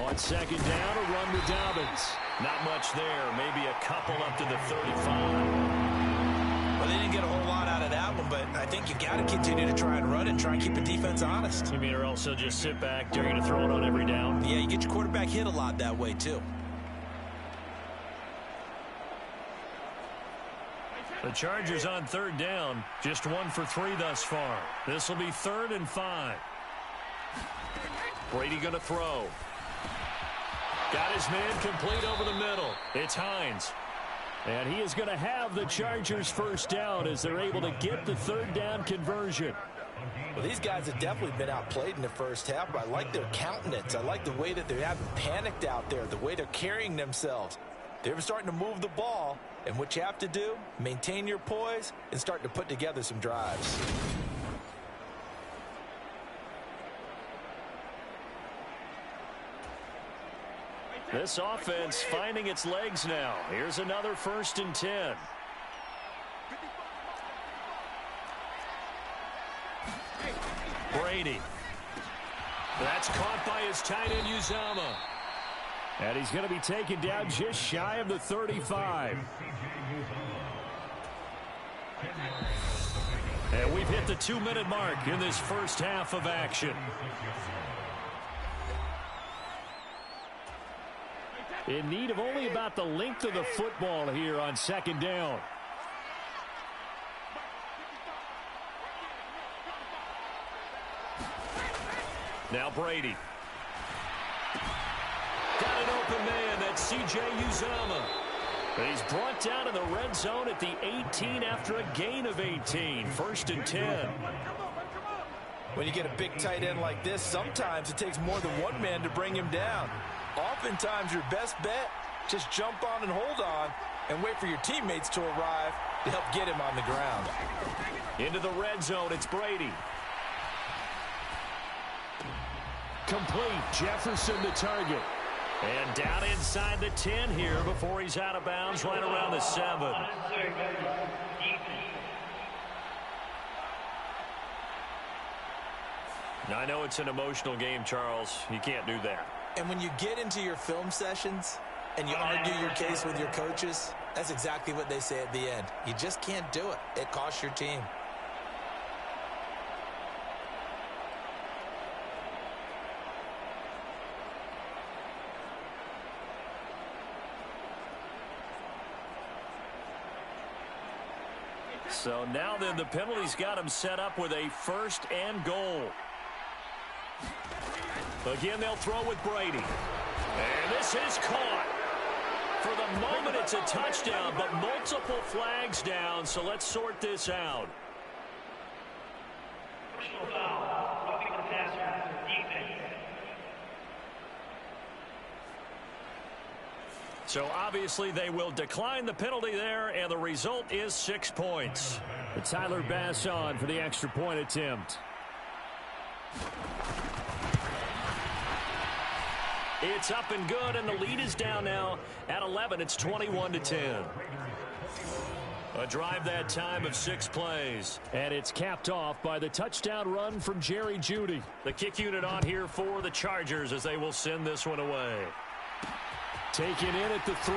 On second down, a run with Dobbins. Not much there. Maybe a couple up to the 35. Well, they didn't get a whole lot out of that one, but I think you got to continue to try and run and try and keep the defense honest. You mean, or else he'll just sit back, dare you to throw it on every down? Yeah, you get your quarterback hit a lot that way, too. The Chargers on third down, just 1 for 3 thus far. This will be 3rd and 5. Brady going to throw. Got his man complete over the middle. It's Hines. And he is going to have the Chargers first down as they're able to get the third down conversion. Well, these guys have definitely been outplayed in the first half, but I like their countenance. I like the way that they haven't panicked out there, the way they're carrying themselves. They're starting to move the ball, and what you have to do, maintain your poise and start to put together some drives. This offense finding its legs now. Here's another 1st and 10. Brady. That's caught by his tight end, Uzama. And he's going to be taken down just shy of the 35. And we've hit the 2-minute mark in this first half of action. In need of only about the length of the football here on second down. Now Brady. Got an open man. That's C.J. Uzama. But he's brought down in the red zone at the 18 after a gain of 18. 1st and 10. When you get a big tight end like this, sometimes it takes more than one man to bring him down. Oftentimes, your best bet, just jump on and hold on and wait for your teammates to arrive to help get him on the ground. Into the red zone, it's Brady. Complete. Jefferson the target. And down inside the 10 here before he's out of bounds right around the 7. Now, I know it's an emotional game, Charles. You can't do that. And when you get into your film sessions and you argue your case with your coaches, that's exactly what they say at the end. You just can't do it. It costs your team. So now then, the penalty's got him set up with a 1st and goal. Again, they'll throw with Brady. And this is caught. For the moment, it's a touchdown, but multiple flags down, so let's sort this out. So obviously they will decline the penalty there, and the result is 6 points. But Tyler Bass on for the extra point attempt. It's up and good, and the lead is down now at 11. It's 21-10. A drive that time of 6 plays. And it's capped off by the touchdown run from Jerry Jeudy. The kick unit on here for the Chargers as they will send this one away. Taken in at the 3.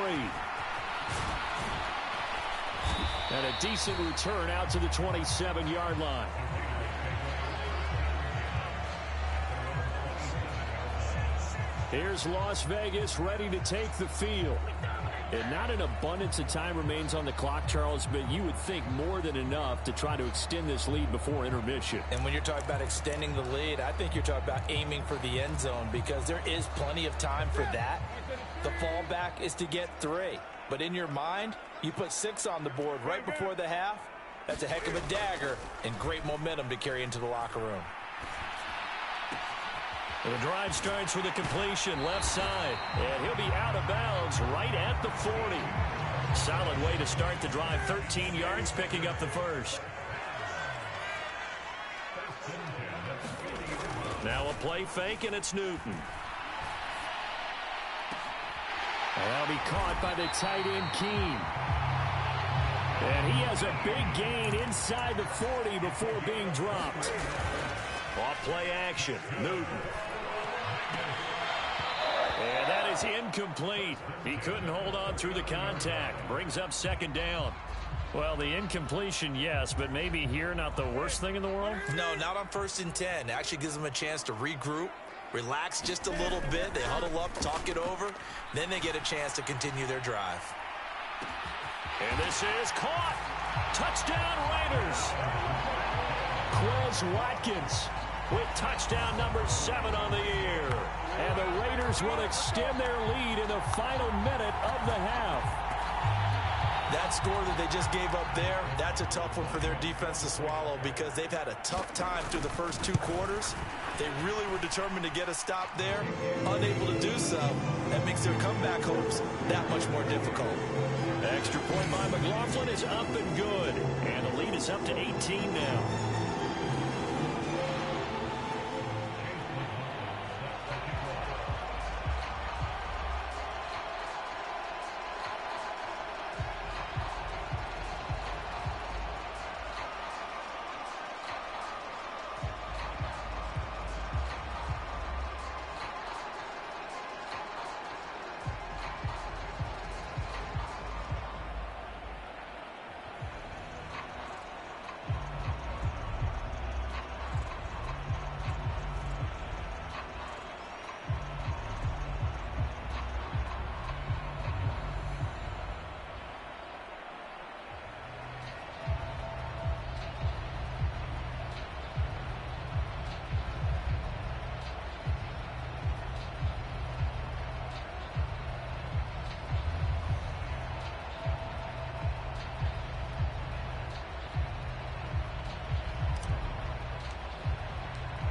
And a decent return out to the 27-yard line. Here's Las Vegas ready to take the field. And not an abundance of time remains on the clock, Charles, but you would think more than enough to try to extend this lead before intermission. And when you're talking about extending the lead, I think you're talking about aiming for the end zone because there is plenty of time for that. The fallback is to get 3. But in your mind, you put 6 on the board right before the half. That's a heck of a dagger and great momentum to carry into the locker room. The drive starts with a completion left side, and he'll be out of bounds right at the 40. Solid way to start the drive. 13 yards, picking up the first. Now a play fake, and it's Newton. That'll be caught by the tight end, Keene. And he has a big gain inside the 40 before being dropped. Off play action, Newton. is incomplete. He couldn't hold on through the contact. Brings up second down. Well, the incompletion, yes, but maybe here not the worst thing in the world? No, not on 1st and 10. It actually gives them a chance to regroup, relax just a little bit. They huddle up, talk it over. Then they get a chance to continue their drive. And this is caught. Touchdown, Raiders. Quez Watkins with touchdown number 7 on the year. And the Raiders will extend their lead in the final minute of the half. That score that they just gave up there, that's a tough one for their defense to swallow because they've had a tough time through the first 2 quarters. They really were determined to get a stop there, unable to do so. That makes their comeback hopes that much more difficult. The extra point by McLaughlin is up and good. And the lead is up to 18 now.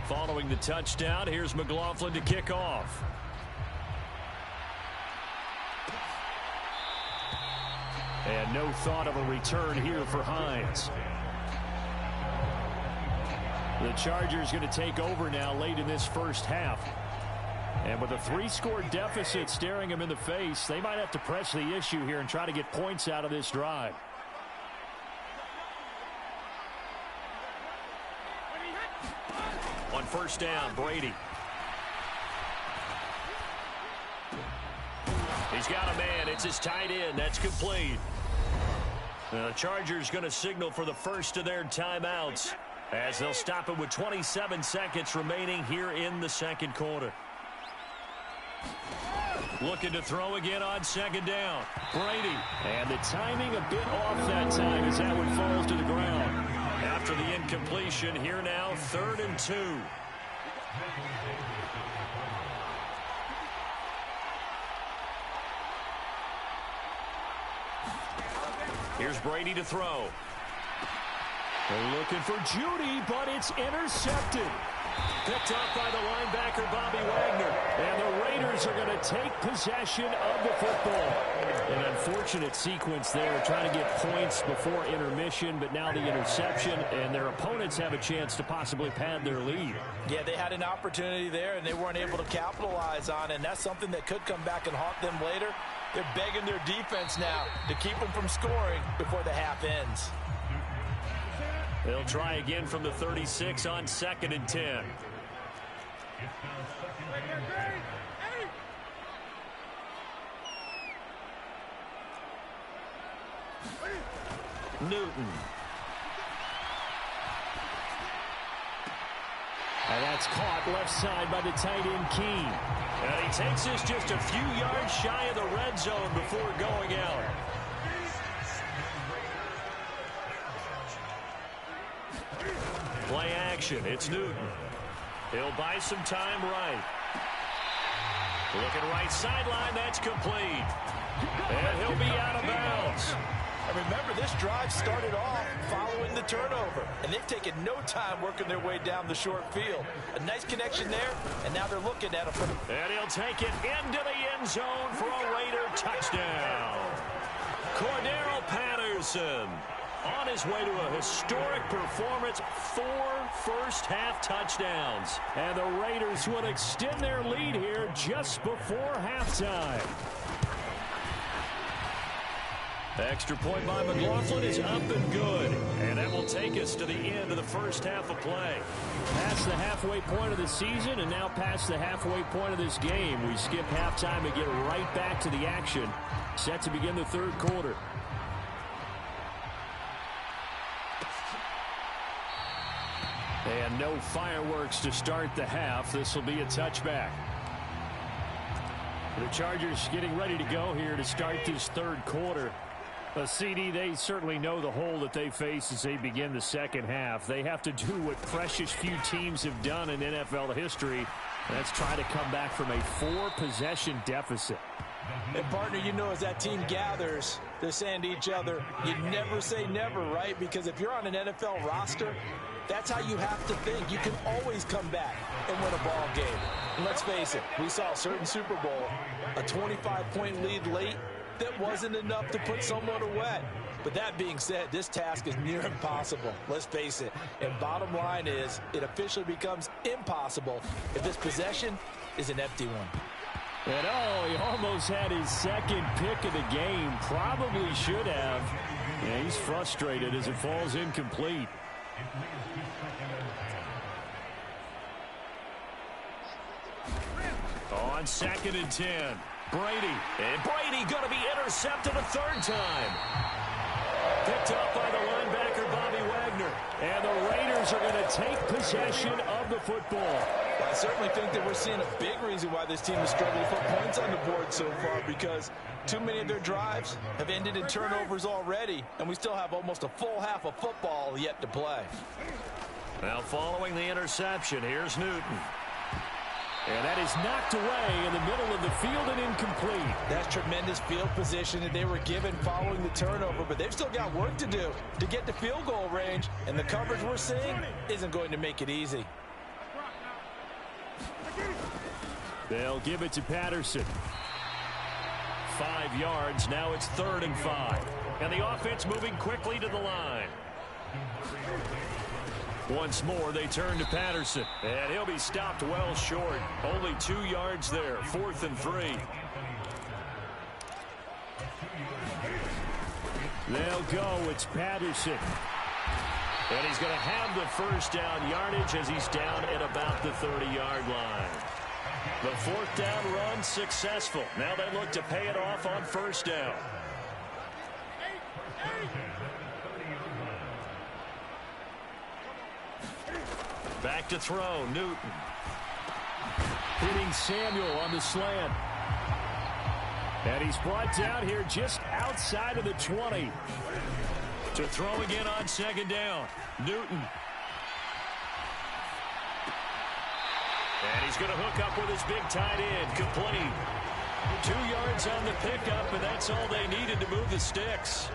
Following the touchdown, here's McLaughlin to kick off. And no thought of a return here for Hines. The Chargers going to take over now late in this first half. And with a 3-score deficit staring them in the face, they might have to press the issue here and try to get points out of this drive. On first down, Brady. He's got a man. It's his tight end. That's complete. The Chargers going to signal for the first of their timeouts as they'll stop it with 27 seconds remaining here in the second quarter. Looking to throw again on second down. Brady. And the timing a bit off that time as that one falls to the ground. After the incompletion, here now, 3rd and 2. Here's Brady to throw. They're looking for Judy, but it's intercepted. Picked up by the linebacker, Bobby Wagner. And the Raiders are going to take possession of the football. An unfortunate sequence there, trying to get points before intermission, but now the interception, and their opponents have a chance to possibly pad their lead. Yeah, they had an opportunity there, and they weren't able to capitalize on it, and that's something that could come back and haunt them later. They're begging their defense now to keep them from scoring before the half ends. They'll try again from the 36 on 2nd and 10. Newton. And that's caught left side by the tight end, Keene. And he takes this just a few yards shy of the red zone before going out. Play action. It's Newton. He'll buy some time right. Looking right sideline. That's complete. And he'll be out of bounds. And remember, this drive started off following the turnover, and they've taken no time working their way down the short field. A nice connection there, and now they're looking at him. And he'll take it into the end zone for a Raider touchdown. Cordero Patterson on his way to a historic performance, 4 first-half touchdowns. And the Raiders will extend their lead here just before halftime. Extra point by McLaughlin is up and good. And that will take us to the end of the first half of play. Past the halfway point of the season and now past the halfway point of this game. We skip halftime and get right back to the action. Set to begin the third quarter. And no fireworks to start the half. This will be a touchback. The Chargers getting ready to go here to start this third quarter. CD, they certainly know the hole that they face as they begin the second half. They have to do what precious few teams have done in NFL history. That's try to come back from a 4-possession deficit. And, partner, you know, as that team gathers, they're saying to each other, you never say never, right? Because if you're on an NFL roster, that's how you have to think. You can always come back and win a ball game. And let's face it, we saw a certain Super Bowl, a 25-point lead late, that wasn't enough to put someone away. But that being said, this task is near impossible. Let's face it. And bottom line is, it officially becomes impossible if this possession is an empty one. And he almost had his second pick of the game. Probably should have. Yeah, he's frustrated as it falls incomplete. On 2nd and 10. Brady. And Brady going to be intercepted a third time. Picked up by the linebacker, Bobby Wagner. And the Raiders are going to take possession of the football. I certainly think that we're seeing a big reason why this team has struggled to put points on the board so far, because too many of their drives have ended in turnovers already, and we still have almost a full half of football yet to play. Now following the interception, here's Newton. And that is knocked away in the middle of the field and incomplete. That's tremendous field position that they were given following the turnover, but they've still got work to do to get to field goal range, and the coverage we're seeing isn't going to make it easy. They'll give it to Patterson. 5 yards. Now it's 3rd and 5. And the offense moving quickly to the line. Once more, they turn to Patterson. And he'll be stopped well short. Only 2 yards there. 4th and 3. They'll go. It's Patterson. And he's going to have the first down yardage as he's down at about the 30-yard line. The 4th down run successful. Now they look to pay it off on 1st down. Back to throw, Newton. Hitting Samuel on the slant. And he's brought down here just outside of the 20. To throw again on 2nd down, Newton. And he's going to hook up with his big tight end, complete. 2 yards on the pickup, and that's all they needed to move the sticks.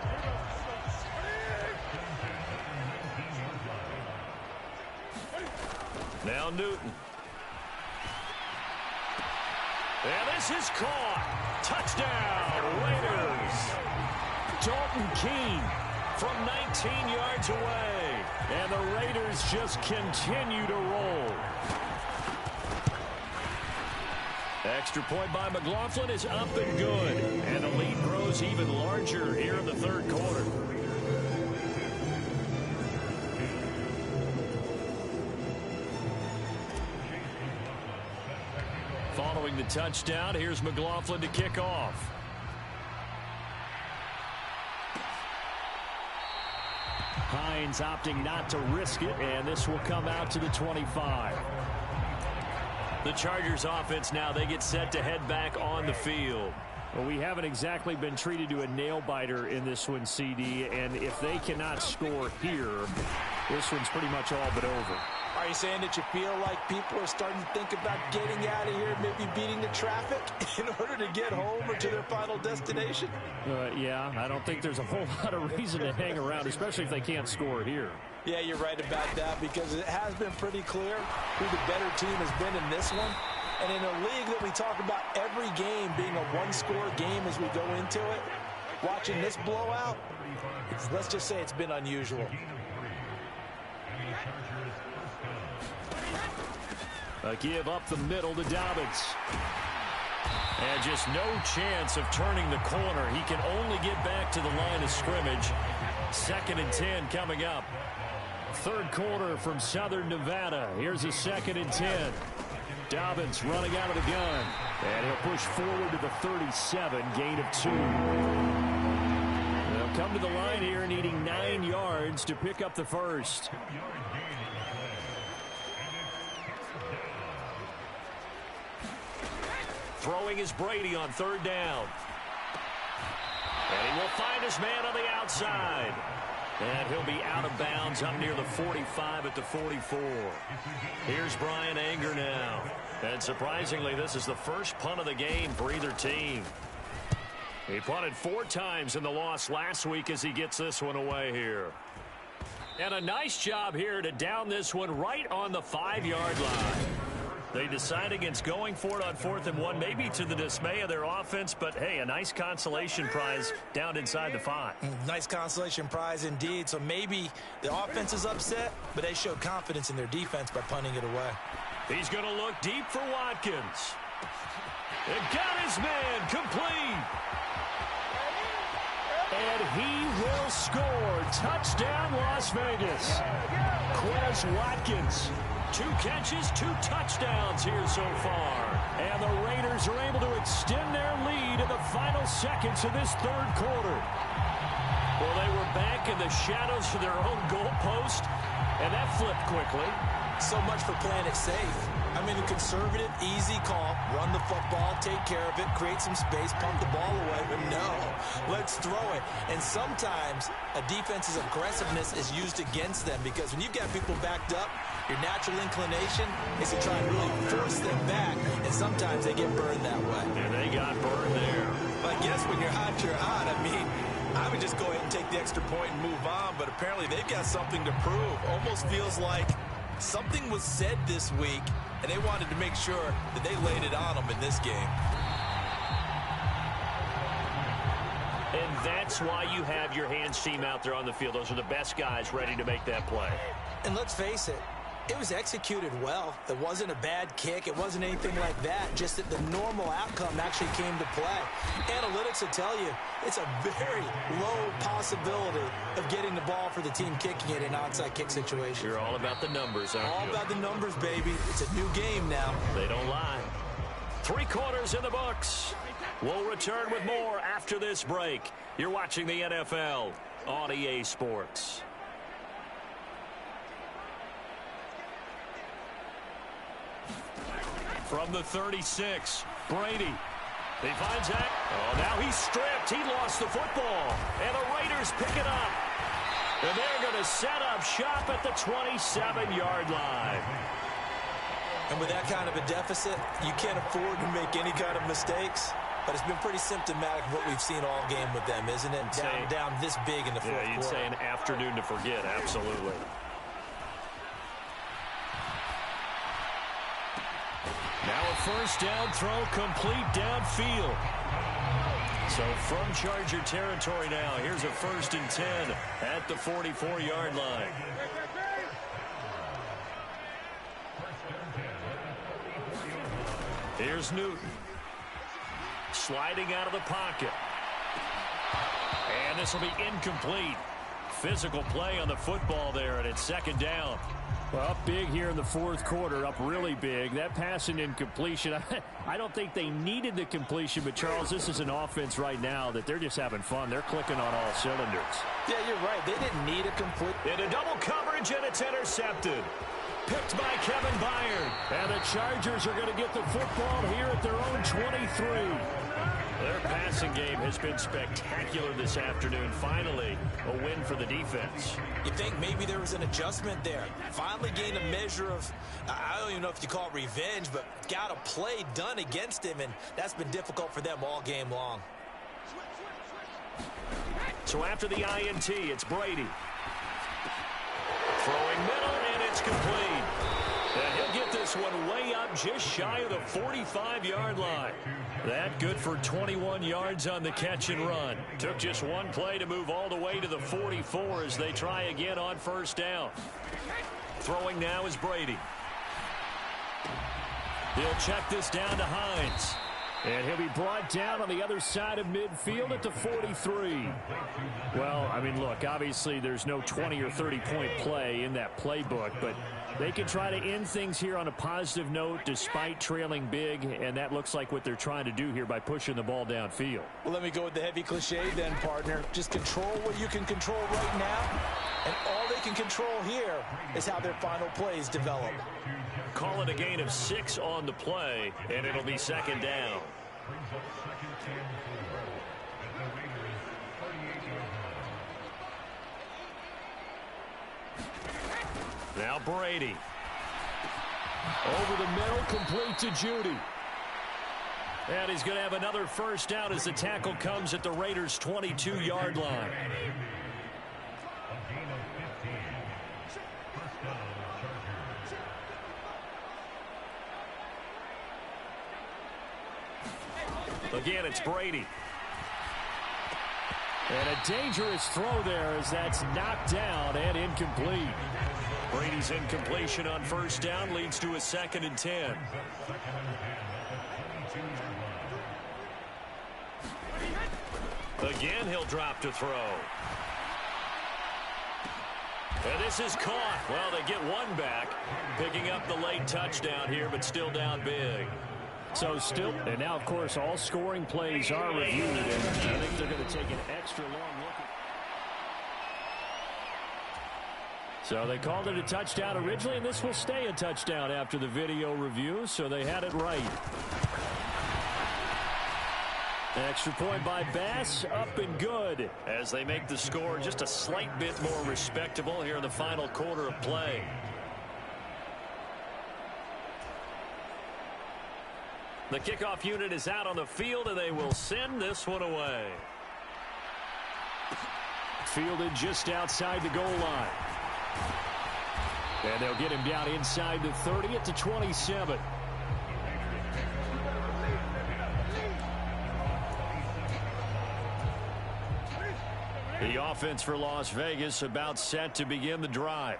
Now Newton. And this is caught. Touchdown, Raiders. Dalton Keene from 19 yards away. And the Raiders just continue to roll. Extra point by McLaughlin is up and good. And the lead grows even larger here in the third quarter. Following the touchdown, here's McLaughlin to kick off. Hines opting not to risk it, and this will come out to the 25. The Chargers offense now, they get set to head back on the field. Well, we haven't exactly been treated to a nail-biter in this one, CD, and if they cannot score here, this one's pretty much all but over. Are you saying that you feel like people are starting to think about getting out of here, maybe beating the traffic in order to get home or to their final destination? Yeah, I don't think there's a whole lot of reason to hang around, especially if they can't score here. Yeah, you're right about that, because it has been pretty clear who the better team has been in this one. And in a league that we talk about every game being a one-score game as we go into it, watching this blowout, let's just say it's been unusual. A give up the middle to Dobbins. And just no chance of turning the corner. He can only get back to the line of scrimmage. 2nd and 10 coming up. 3rd quarter from Southern Nevada. Here's a 2nd and 10. Dobbins running out of the gun. And he'll push forward to the 37, gain of 2. They'll come to the line here needing 9 yards to pick up the first. Throwing is Brady on 3rd down. And he will find his man on the outside. And he'll be out of bounds up near the 45 at the 44. Here's Brian Anger now. And surprisingly, this is the first punt of the game for either team. He punted 4 times in the loss last week as he gets this one away here. And a nice job here to down this one right on the 5-yard line. They decide against going for it on 4th and 1, maybe to the dismay of their offense, but hey, a nice consolation prize down inside the 5. Nice consolation prize indeed. So maybe the offense is upset, but they show confidence in their defense by punting it away. He's going to look deep for Watkins. And got his man complete. And he will score. Touchdown, Las Vegas. Quez Watkins. 2 catches, 2 touchdowns here so far. And the Raiders are able to extend their lead in the final seconds of this 3rd quarter. Well, they were back in the shadows of their own goalpost, and that flipped quickly. So much for playing it safe. I mean, a conservative, easy call. Run the football, take care of it, create some space, pump the ball away. But no, let's throw it. And sometimes a defense's aggressiveness is used against them because when you've got people backed up, your natural inclination is to try and really force them back, and sometimes they get burned that way. And they got burned there. But I guess when you're hot, you're hot. I mean, I would just go ahead and take the extra point and move on, but apparently they've got something to prove. Almost feels like something was said this week, and they wanted to make sure that they laid it on them in this game. And that's why you have your hands team out there on the field. Those are the best guys ready to make that play. And let's face it, it was executed well. It wasn't a bad kick. It wasn't anything like that. Just that the normal outcome actually came to play. Analytics will tell you it's a very low possibility of getting the ball for the team kicking it in an onside kick situation. You're all about the numbers, aren't you? All about the numbers, baby. It's a new game now. They don't lie. 3 quarters in the books. We'll return with more after this break. You're watching the NFL on EA Sports. From the 36, Brady. He finds that. Oh, now he's stripped. He lost the football. And the Raiders pick it up. And they're going to set up shop at the 27-yard line. And with that kind of a deficit, you can't afford to make any kind of mistakes. But it's been pretty symptomatic of what we've seen all game with them, isn't it? Down this big in the fourth quarter. Yeah, you'd say an afternoon to forget. Absolutely. Now a first down throw complete downfield. So from Charger territory now, here's a 1st and 10 at the 44-yard line. Here's Newton. Sliding out of the pocket. And this will be incomplete. Physical play on the football there, and it's 2nd down. Well, up big here in the 4th quarter, up really big. That pass and incompletion, I don't think they needed the completion, but Charles, this is an offense right now that they're just having fun. They're clicking on all cylinders. Yeah, you're right. They didn't need a complete. In a double coverage, and it's intercepted. Picked by Kevin Byard. And the Chargers are going to get the football here at their own 23. Their passing game has been spectacular this afternoon. Finally, a win for the defense. You think maybe there was an adjustment there. Finally gained a measure of, I don't even know if you call it revenge, but got a play done against him, and that's been difficult for them all game long. So after the INT, it's Brady. Throwing middle, and it's complete. And he'll get this one way up just shy of the 45-yard line. That good for 21 yards on the catch and run. Took just one play to move all the way to the 44 as they try again on 1st down. Throwing now is Brady. He'll check this down to Hines. And he'll be brought down on the other side of midfield at the 43. Well, I mean, look, obviously there's no 20 or 30-point play in that playbook, but they can try to end things here on a positive note despite trailing big, and that looks like what they're trying to do here by pushing the ball downfield. Well, let me go with the heavy cliche then, partner. Just control what you can control right now, and all they can control here is how their final plays develop. Call it a gain of 6 on the play, and it'll be second down. Now Brady. Over the middle, complete to Judy. And he's going to have another first down as the tackle comes at the Raiders' 22-yard line. Again, it's Brady. And a dangerous throw there as that's knocked down and incomplete. Brady's incompletion on first down leads to a 2nd and 10. Again, he'll drop to throw. And this is caught. Well, they get one back, picking up the late touchdown here, but still down big. So still, and now, of course, all scoring plays are reviewed, and I think they're going to take an extra long look at. So they called it a touchdown originally, and this will stay a touchdown after the video review, so they had it right. Extra point by Bass, up and good. As they make the score just a slight bit more respectable here in the final quarter of play. The kickoff unit is out on the field, and they will send this one away. Fielded just outside the goal line. And they'll get him down inside the 30 at the 27. The offense for Las Vegas about set to begin the drive.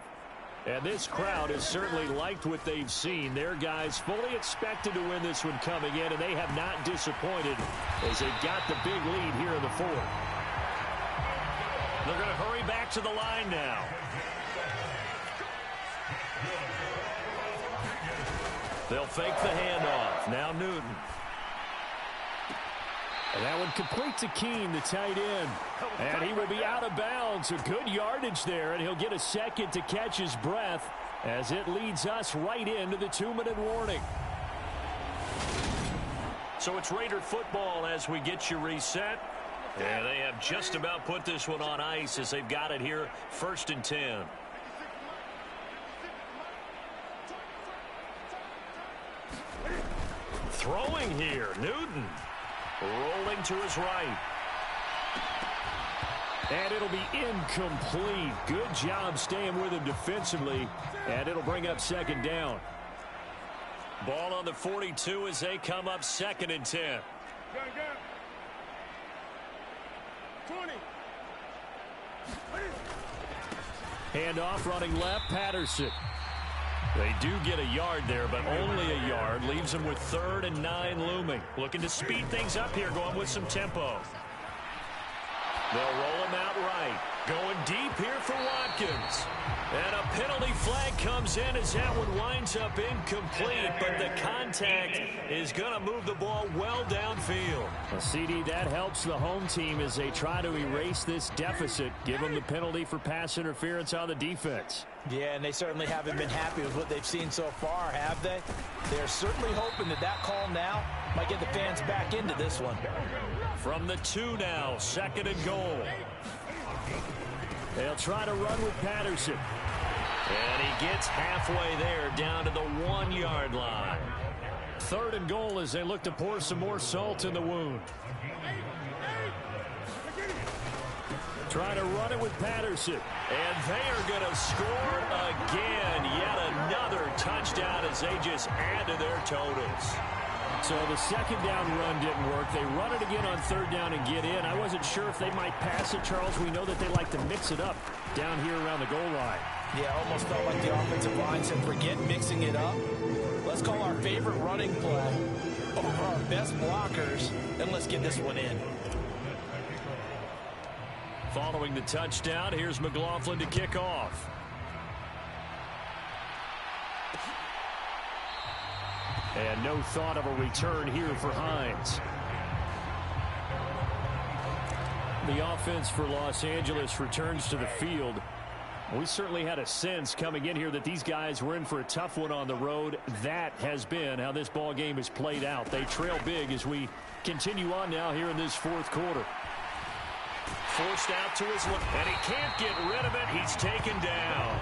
And this crowd has certainly liked what they've seen. Their guys fully expected to win this one coming in, and they have not disappointed as they've got the big lead here in the 4th. They're going to hurry back to the line now. They'll fake the handoff. Now Newton. And that one complete to Keene, the tight end. And he will be out of bounds. A good yardage there, and he'll get a second to catch his breath as it leads us right into the 2-minute warning. So it's Raider football as we get you reset. And they have just about put this one on ice as they've got it here, 1st and 10. Throwing here, Newton. Rolling to his right. And it'll be incomplete. Good job staying with him defensively. And it'll bring up 2nd down. Ball on the 42 as they come up 2nd and 10. 20. Handoff running left, Patterson. They do get a yard there, but only a yard. Leaves them with 3rd and 9 looming. Looking to speed things up here, going with some tempo. They'll roll him out right. Going deep here for Watkins. And a penalty flag comes in as that one winds up incomplete, but the contact is going to move the ball well downfield. Well, CD, that helps the home team as they try to erase this deficit. Give them the penalty for pass interference on the defense. Yeah, and they certainly haven't been happy with what they've seen so far, have they? They're certainly hoping that that call now might get the fans back into this one. From the 2 now, 2nd and goal. They'll try to run with Patterson. And he gets halfway there, down to the 1-yard line. 3rd and goal as they look to pour some more salt in the wound. Try to run it with Patterson. And they are going to score again. Yet another touchdown as they just add to their totals. So the 2nd down run didn't work. They run it again on 3rd down and get in. I wasn't sure if they might pass it, Charles. We know that they like to mix it up down here around the goal line. Yeah, almost felt like the offensive line said, forget mixing it up. Let's call our favorite running play over our best blockers, and let's get this one in. Following the touchdown, here's McLaughlin to kick off. And no thought of a return here for Hines. The offense for Los Angeles returns to the field. We certainly had a sense coming in here that these guys were in for a tough one on the road. That has been how this ball game has played out. They trail big as we continue on now here in this fourth quarter. Forced out to his left, and he can't get rid of it. He's taken down.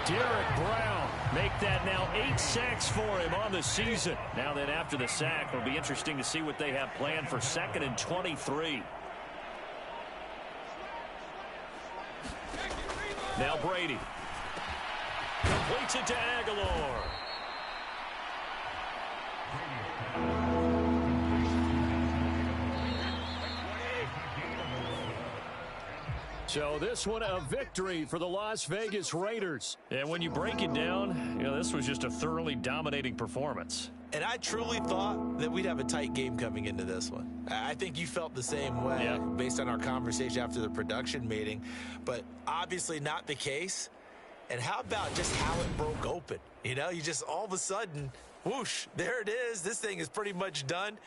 Derek Brown make that now 8 sacks for him on the season. Now then, after the sack, it'll be interesting to see what they have planned for 2nd and 23. Now Brady. Completes it to Aguilar. So this one a victory for the Las Vegas Raiders. And when you break it down, this was just a thoroughly dominating performance. And I truly thought that we'd have a tight game coming into this one. I think you felt the same way based on our conversation after the production meeting, but obviously not the case. And how about just how it broke open? You just all of a sudden, whoosh, there it is. This thing is pretty much done.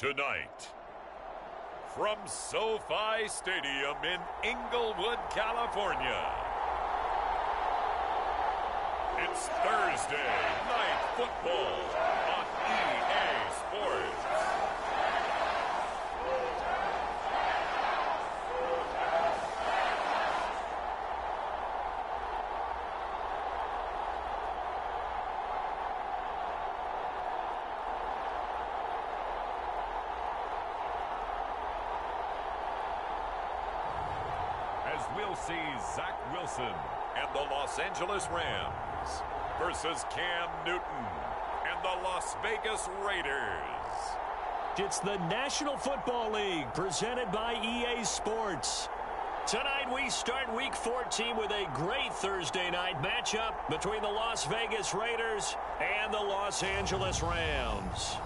Tonight, from SoFi Stadium in Inglewood, California, it's Thursday Night Football on EA Sports. We'll see Zach Wilson and the Los Angeles Rams versus Cam Newton and the Las Vegas Raiders. It's the National Football League presented by EA Sports. Tonight we start Week 14 with a great Thursday night matchup between the Las Vegas Raiders and the Los Angeles Rams.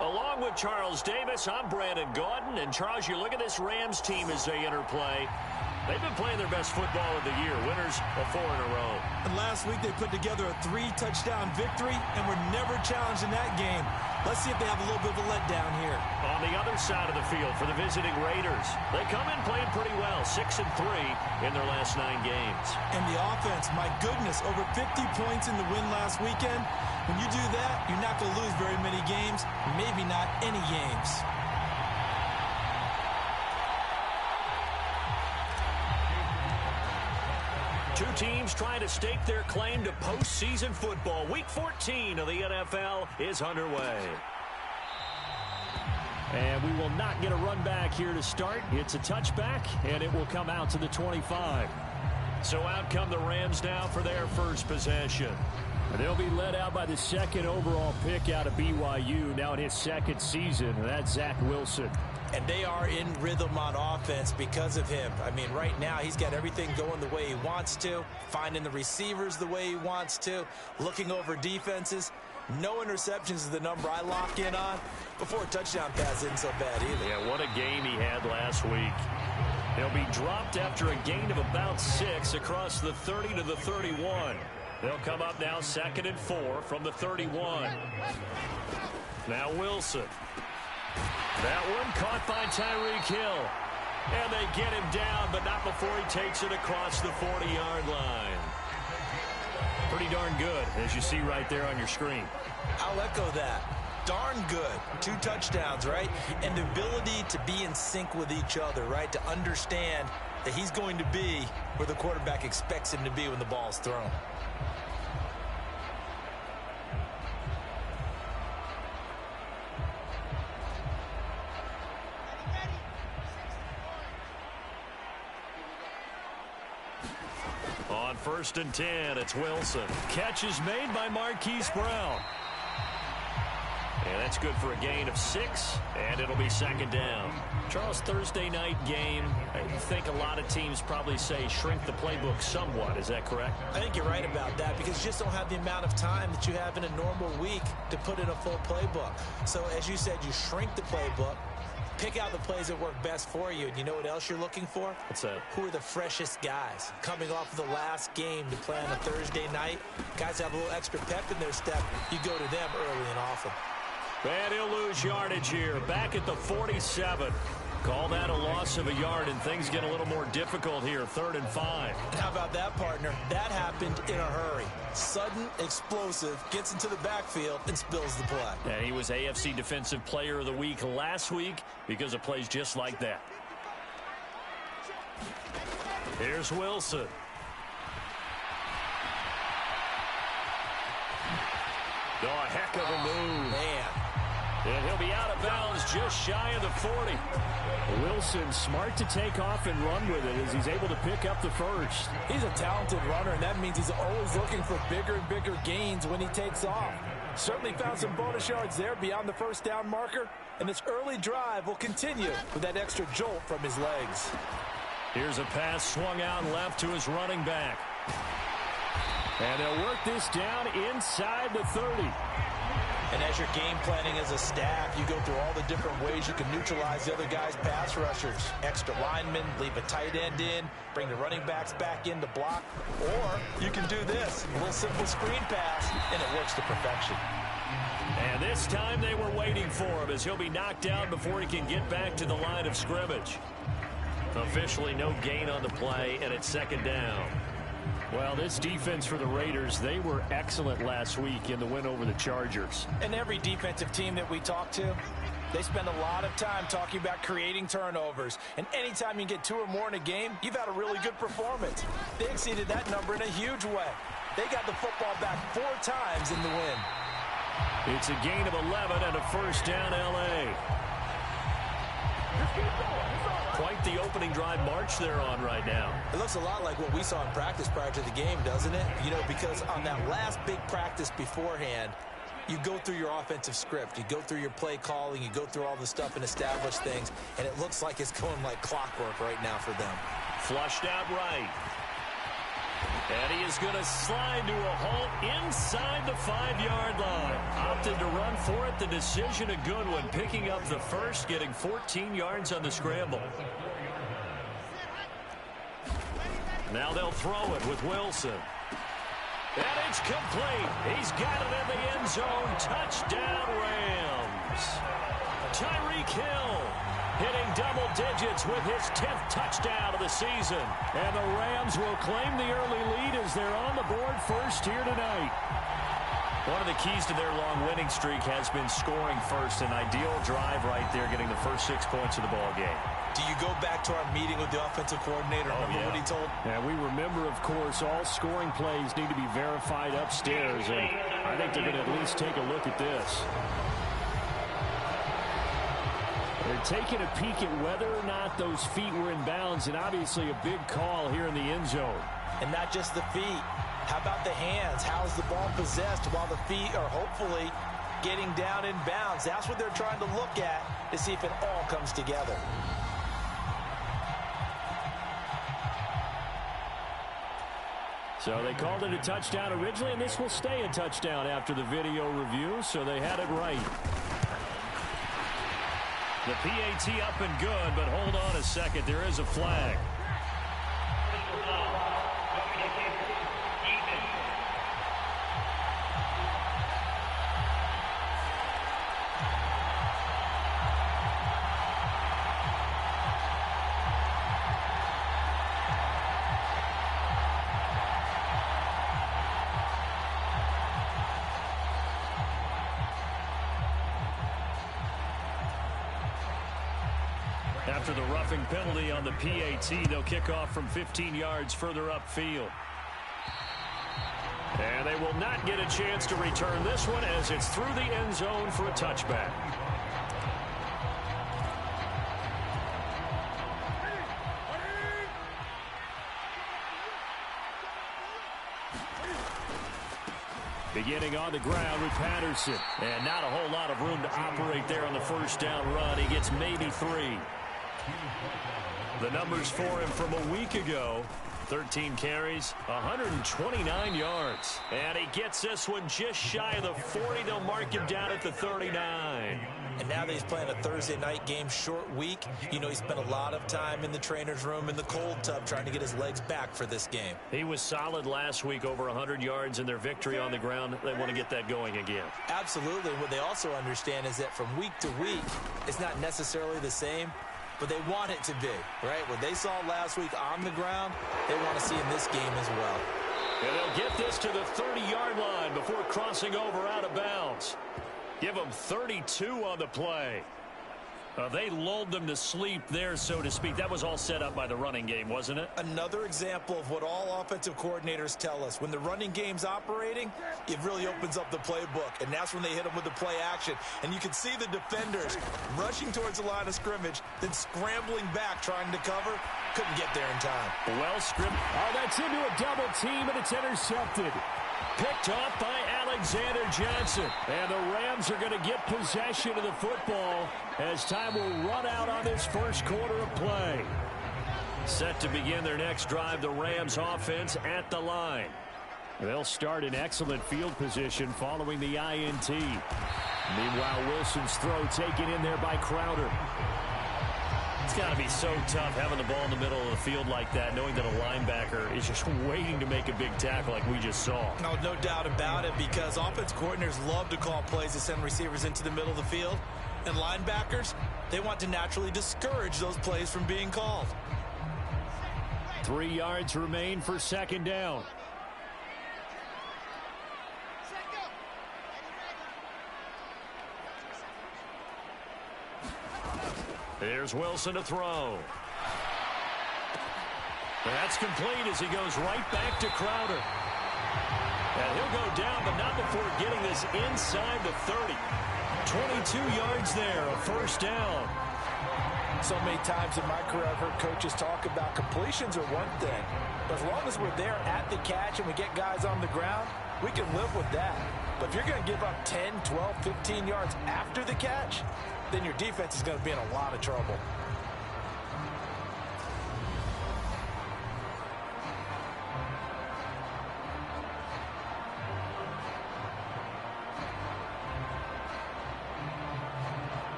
Along with Charles Davis, I'm Brandon Gaudin. And Charles, you look at this Rams team as they interplay. They've been playing their best football of the year, winners of 4 in a row. And last week they put together a 3-touchdown victory and were never challenged in that game. Let's see if they have a little bit of a letdown here. On the other side of the field for the visiting Raiders, they come in playing pretty well, 6-3 in their last 9 games. And the offense, my goodness, over 50 points in the win last weekend. When you do that, you're not going to lose very many games, maybe not any games. Two teams trying to stake their claim to postseason football. Week 14 of the NFL is underway. And we will not get a run back here to start. It's a touchback, and it will come out to the 25. So out come the Rams now for their first possession. And they'll be led out by the second overall pick out of BYU, now in his second season, and that's Zach Wilson. And they are in rhythm on offense because of him. I mean, right now he's got everything going the way he wants to, finding the receivers the way he wants to, looking over defenses. No interceptions is the number I lock in on. Before a touchdown pass isn't so bad either. Yeah, what a game he had last week. He'll be dropped after a gain of about 6 across the 30 to the 31. They'll come up now 2nd and 4 from the 31. Now Wilson. That one caught by Tyreek Hill. And they get him down, but not before he takes it across the 40-yard line. Pretty darn good, as you see right there on your screen. I'll echo that. Darn good. 2 touchdowns, right? And the ability to be in sync with each other, right? To understand that he's going to be where the quarterback expects him to be when the ball's thrown. On 1st and 10, it's Wilson. Catch is made by Marquise Brown. And that's good for a gain of 6, and it'll be 2nd down. Charles, Thursday night game, I think a lot of teams probably say shrink the playbook somewhat. Is that correct? I think you're right about that because you just don't have the amount of time that you have in a normal week to put in a full playbook. So as you said, you shrink the playbook. Pick out the plays that work best for you. And you know what else you're looking for? What's that? Who are the freshest guys? Coming off of the last game to play on a Thursday night, guys have a little extra pep in their step. You go to them early and often. And he'll lose yardage here. Back at the 47. Call that a loss of a yard, and things get a little more difficult here. 3rd and 5. How about that, partner? That happened in a hurry. Sudden, explosive, gets into the backfield, and spills the play. And he was AFC Defensive Player of the Week last week because of plays just like that. Here's Wilson. Oh, a heck of a move. Man. And he'll be out of bounds just shy of the 40. Wilson smart to take off and run with it as he's able to pick up the first. He's a talented runner, and that means he's always looking for bigger and bigger gains when he takes off. Certainly found some bonus yards there beyond the 1st down marker, and this early drive will continue with that extra jolt from his legs. Here's a pass swung out left to his running back. And they'll work this down inside the 30. And as you're game planning as a staff, you go through all the different ways you can neutralize the other guy's pass rushers. Extra linemen, leave a tight end in, bring the running backs back in to block. Or you can do this, a little simple screen pass, and it works to perfection. And this time they were waiting for him as he'll be knocked out before he can get back to the line of scrimmage. Officially no gain on the play, and it's second down. Well, this defense for the Raiders, they were excellent last week in the win over the Chargers. And every defensive team that we talk to, they spend a lot of time talking about creating turnovers. And anytime you get 2 or more in a game, you've had a really good performance. They exceeded that number in a huge way. They got the football back 4 times in the win. It's a gain of 11 and a first down, L.A. Quite the opening drive march they're on right now. It looks a lot like what we saw in practice prior to the game, doesn't it? You know, because on that last big practice beforehand, you go through your offensive script. You go through your play calling. You go through all the stuff and establish things. And it looks like it's going like clockwork right now for them. Flushed out right. And he is going to slide to a halt inside the 5-yard line. Opted to run for it. The decision a good one. Picking up the first, getting 14 yards on the scramble. Now they'll throw it with Wilson. And it's complete. He's got it in the end zone. Touchdown, Rams. Tyreek Hill hitting double digits with his 10th touchdown of the season. And the Rams will claim the early lead as they're on the board first here tonight. One of the keys to their long winning streak has been scoring first. An ideal drive right there, getting the first 6 points of the ball game. Do you go back to our meeting with the offensive coordinator? Remember what he told? Yeah, we remember, of course, all scoring plays need to be verified upstairs. And I think they're going to at least take a look at this. They're taking a peek at whether or not those feet were in bounds, and obviously a big call here in the end zone. And not just the feet. How about the hands? How's the ball possessed while the feet are hopefully getting down in bounds? That's what they're trying to look at to see if it all comes together. So they called it a touchdown originally, and this will stay a touchdown after the video review, so they had it right. The PAT up and good, but hold on a second. There is a flag. After the roughing penalty on the PAT, they'll kick off from 15 yards further upfield. And they will not get a chance to return this one as it's through the end zone for a touchback. Beginning on the ground with Patterson. And not a whole lot of room to operate there on the first down run. He gets maybe 3. The numbers for him from a week ago: 13 carries, 129 yards. And he gets this one just shy of the 40. They'll mark him down at the 39. And now that he's playing a Thursday night game, short week, you know, he spent a lot of time in the trainer's room in the cold tub trying to get his legs back for this game. He was solid last week, over 100 yards in their victory on the ground. They want to get that going again. Absolutely. What they also understand is that from week to week, it's not necessarily the same, but they want it to be, right? What they saw last week on the ground, they want to see in this game as well. And they'll get this to the 30-yard line before crossing over out of bounds. Give them 32 on the play. They lulled them to sleep there, so to speak. That was all set up by the running game, wasn't it? Another example of what all offensive coordinators tell us. When the running game's operating, it really opens up the playbook, and that's when they hit them with the play action. And you can see the defenders rushing towards the line of scrimmage, then scrambling back, trying to cover. Couldn't get there in time. Well scripted. Oh, that's into a double team, and it's intercepted. Picked off by Alexander Johnson. And the Rams are going to get possession of the football as time will run out on this first quarter of play. Set to begin their next drive, the Rams offense at the line. They'll start in excellent field position following the INT. Meanwhile, Wilson's throw taken in there by Crowder. It's got to be so tough having the ball in the middle of the field like that, knowing that a linebacker is just waiting to make a big tackle like we just saw. No doubt about it, because offense coordinators love to call plays to send receivers into the middle of the field. And linebackers, they want to naturally discourage those plays from being called. 3 yards remain for second down. Here's Wilson to throw. That's complete as he goes right back to Crowder. And he'll go down, but not before getting this inside the 30. 22 yards there, a first down. So many times in my career I've heard coaches talk about completions are one thing, but as long as we're there at the catch and we get guys on the ground, we can live with that. But if you're going to give up 10, 12, 15 yards after the catch, then your defense is going to be in a lot of trouble.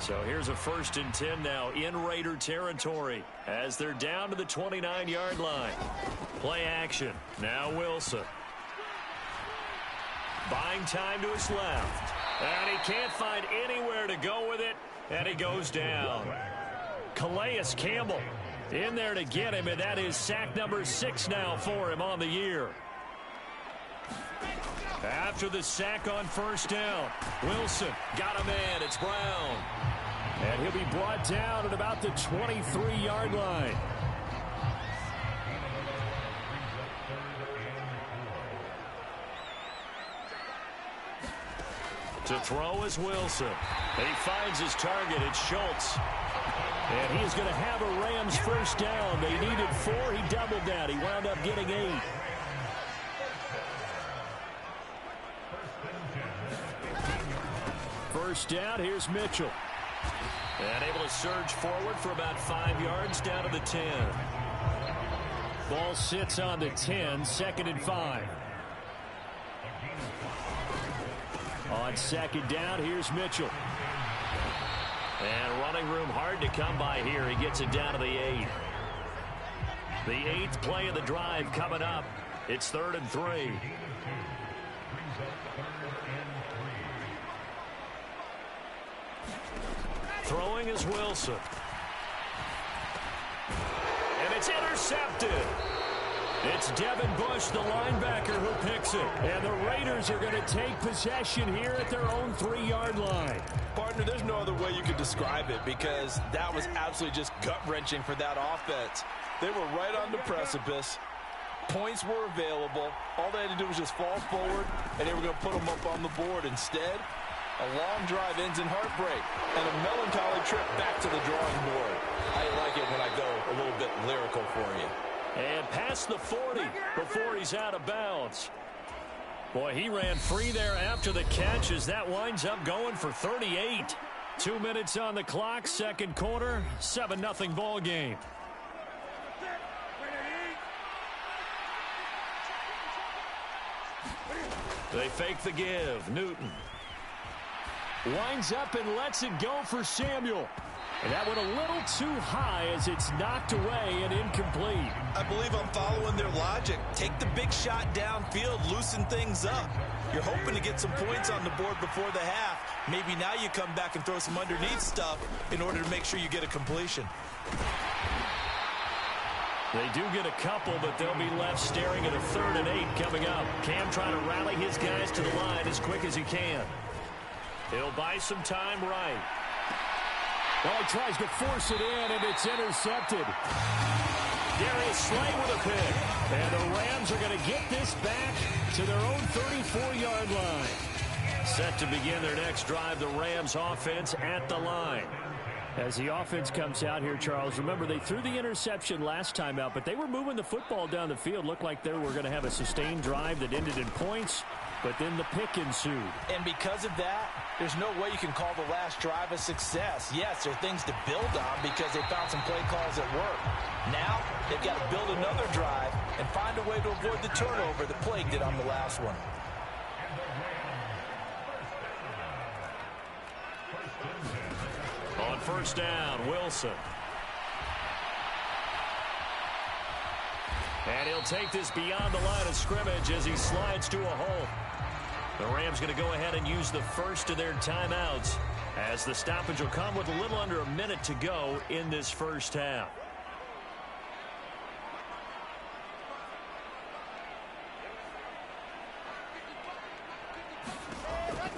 So here's a 1st and 10 now in Raider territory as they're down to the 29-yard line. Play action. Now Wilson. Buying time to his left. And he can't find anywhere to go with it. And he goes down. Calais Campbell in there to get him, and that is sack number 6 now for him on the year. After the sack on first down, Wilson got a man. It's Brown. And he'll be brought down at about the 23-yard line. To throw is Wilson. He finds his target. It's Schultz. And he is going to have a Rams first down. They needed 4. He doubled that. He wound up getting 8. First down, here's Mitchell. And able to surge forward for about 5 yards down to the 10. Ball sits on the 10, 2nd and 5. On second down, here's Mitchell. And running room hard to come by here. He gets it down to the 8. The 8th play of the drive coming up. It's 3rd and 3. Throwing is Wilson. And it's intercepted. It's Devin Bush, the linebacker, who picks it. And the Raiders are going to take possession here at their own 3-yard line. Partner, there's no other way you could describe it, because that was absolutely just gut-wrenching for that offense. They were right on the precipice. Points were available. All they had to do was just fall forward, and they were going to put them up on the board. Instead, a long drive ends in heartbreak and a melancholy trip back to the drawing board. I like it when I go a little bit lyrical for you. And past the 40 before he's out of bounds. Boy, he ran free there after the catch as that winds up going for 38. 2 minutes on the clock, second quarter, 7-0 ball game. They fake the give. Newton winds up and lets it go for Samuel. And that went a little too high as it's knocked away and incomplete. I believe I'm following their logic. Take the big shot downfield, loosen things up. You're hoping to get some points on the board before the half. Maybe now you come back and throw some underneath stuff in order to make sure you get a completion. They do get a couple, but they'll be left staring at a 3rd and 8 coming up. Cam trying to rally his guys to the line as quick as he can. He'll buy some time right. Well, he tries to force it in, and it's intercepted. Darius Slay with a pick. And the Rams are going to get this back to their own 34-yard line. Set to begin their next drive, the Rams offense at the line. As the offense comes out here, Charles, remember they threw the interception last time out, but they were moving the football down the field. Looked like they were going to have a sustained drive that ended in points. but then the pick ensued. And because of that, there's no way you can call the last drive a success. Yes, there are things to build on because they found some play calls that work. Now, they've got to build another drive and find a way to avoid the turnover that plagued it on the last one. On first down, Wilson. And he'll take this beyond the line of scrimmage as he slides to a hole. The Rams going to go ahead and use the first of their timeouts as the stoppage will come with a little under a minute to go in this first half.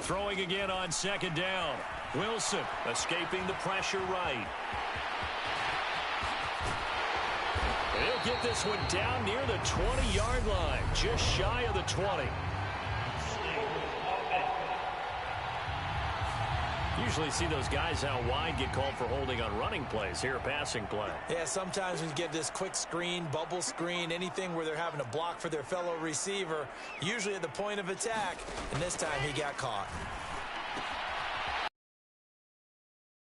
Throwing again on second down. Wilson escaping the pressure right. He'll get this one down near the 20-yard line, just shy of the 20. Usually see those guys out wide get called for holding on running plays. Here, a passing play. Yeah, sometimes when you get this quick screen, bubble screen, anything where they're having to block for their fellow receiver, usually at the point of attack, and this time he got caught.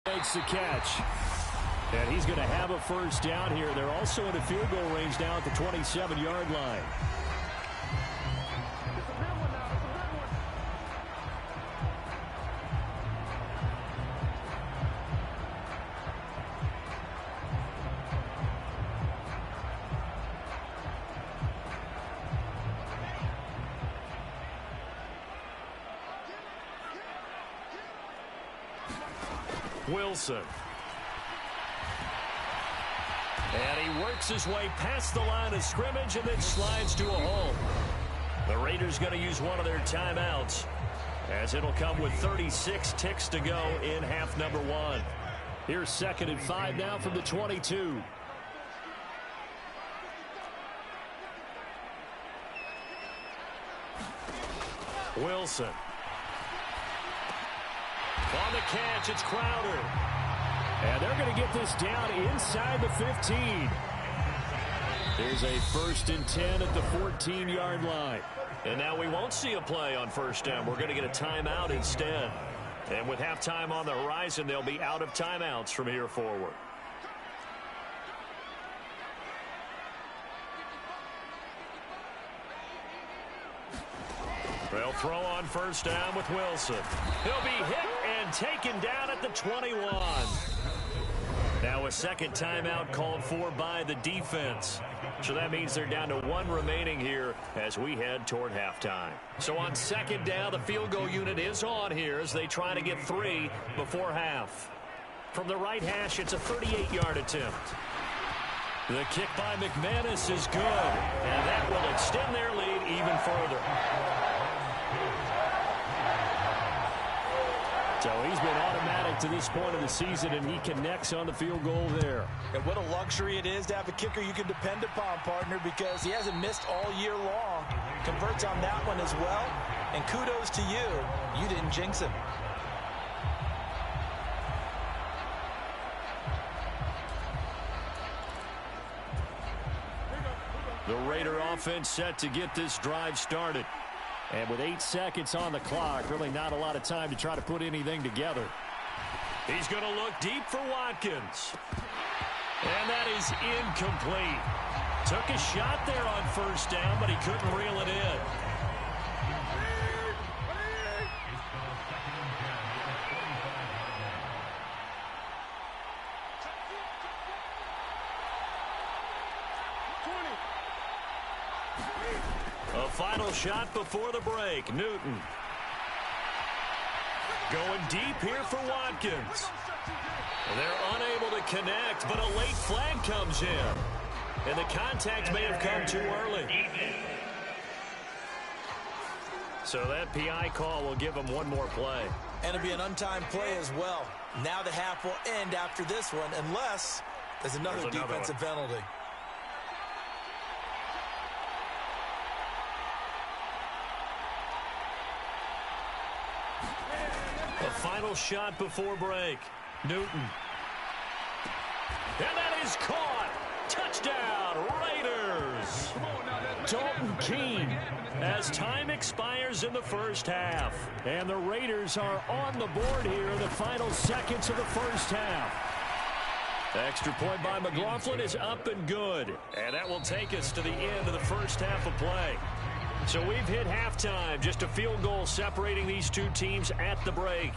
Makes the catch. And he's going to have a first down here. They're also in a field goal range now at the 27-yard line. Wilson. And he works his way past the line of scrimmage and then slides to a hole. The Raiders going to use one of their timeouts as it'll come with 36 ticks to go in half number one. Here's 2nd and 5 now from the 22. Wilson. On the catch, it's Crowder. And they're going to get this down inside the 15. There's a 1st and 10 at the 14-yard line. And now we won't see a play on first down. We're going to get a timeout instead. And with halftime on the horizon, they'll be out of timeouts from here forward. They'll throw on first down with Wilson. He'll be hit and taken down at the 21. Now a second timeout called for by the defense. So that means they're down to one remaining here as we head toward halftime. So on second down, the field goal unit is on here as they try to get 3 before half. From the right hash, it's a 38-yard attempt. The kick by McManus is good, and that will extend their lead even further. So he's been automatic to this point of the season, and he connects on the field goal there. And what a luxury it is to have a kicker you can depend upon, partner, because he hasn't missed all year long. Converts on that one as well, and kudos to you. You didn't jinx him. The Raider offense set to get this drive started. And with 8 seconds on the clock, really not a lot of time to try to put anything together. He's going to look deep for Watkins. And that is incomplete. Took a shot there on first down, but he couldn't reel it in. A final shot before the break. Newton. Going deep here for Watkins. They're unable to connect, but a late flag comes in. And the contact may have come too early. So that PI call will give them one more play. And it'll be an untimed play as well. Now the half will end after this one, unless there's another defensive penalty. A final shot before break. Newton. And that is caught. Touchdown, Raiders. Dalton Keene as time expires in the first half. And the Raiders are on the board here in the final seconds of the first half. Extra point by McLaughlin is up and good. And that will take us to the end of the first half of play. So we've hit halftime. Just a field goal separating these two teams at the break.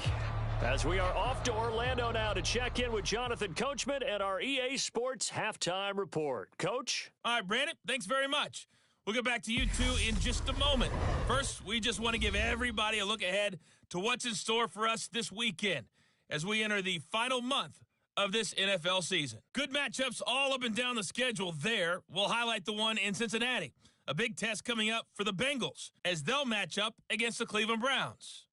As we are off to Orlando now to check in with Jonathan Coachman and our EA Sports Halftime Report. Coach? All right, Brandon, thanks very much. We'll get back to you two in just a moment. First, we just want to give everybody a look ahead to what's in store for us this weekend as we enter the final month of this NFL season. Good matchups all up and down the schedule there. We'll highlight the one in Cincinnati. A big test coming up for the Bengals as they'll match up against the Cleveland Browns.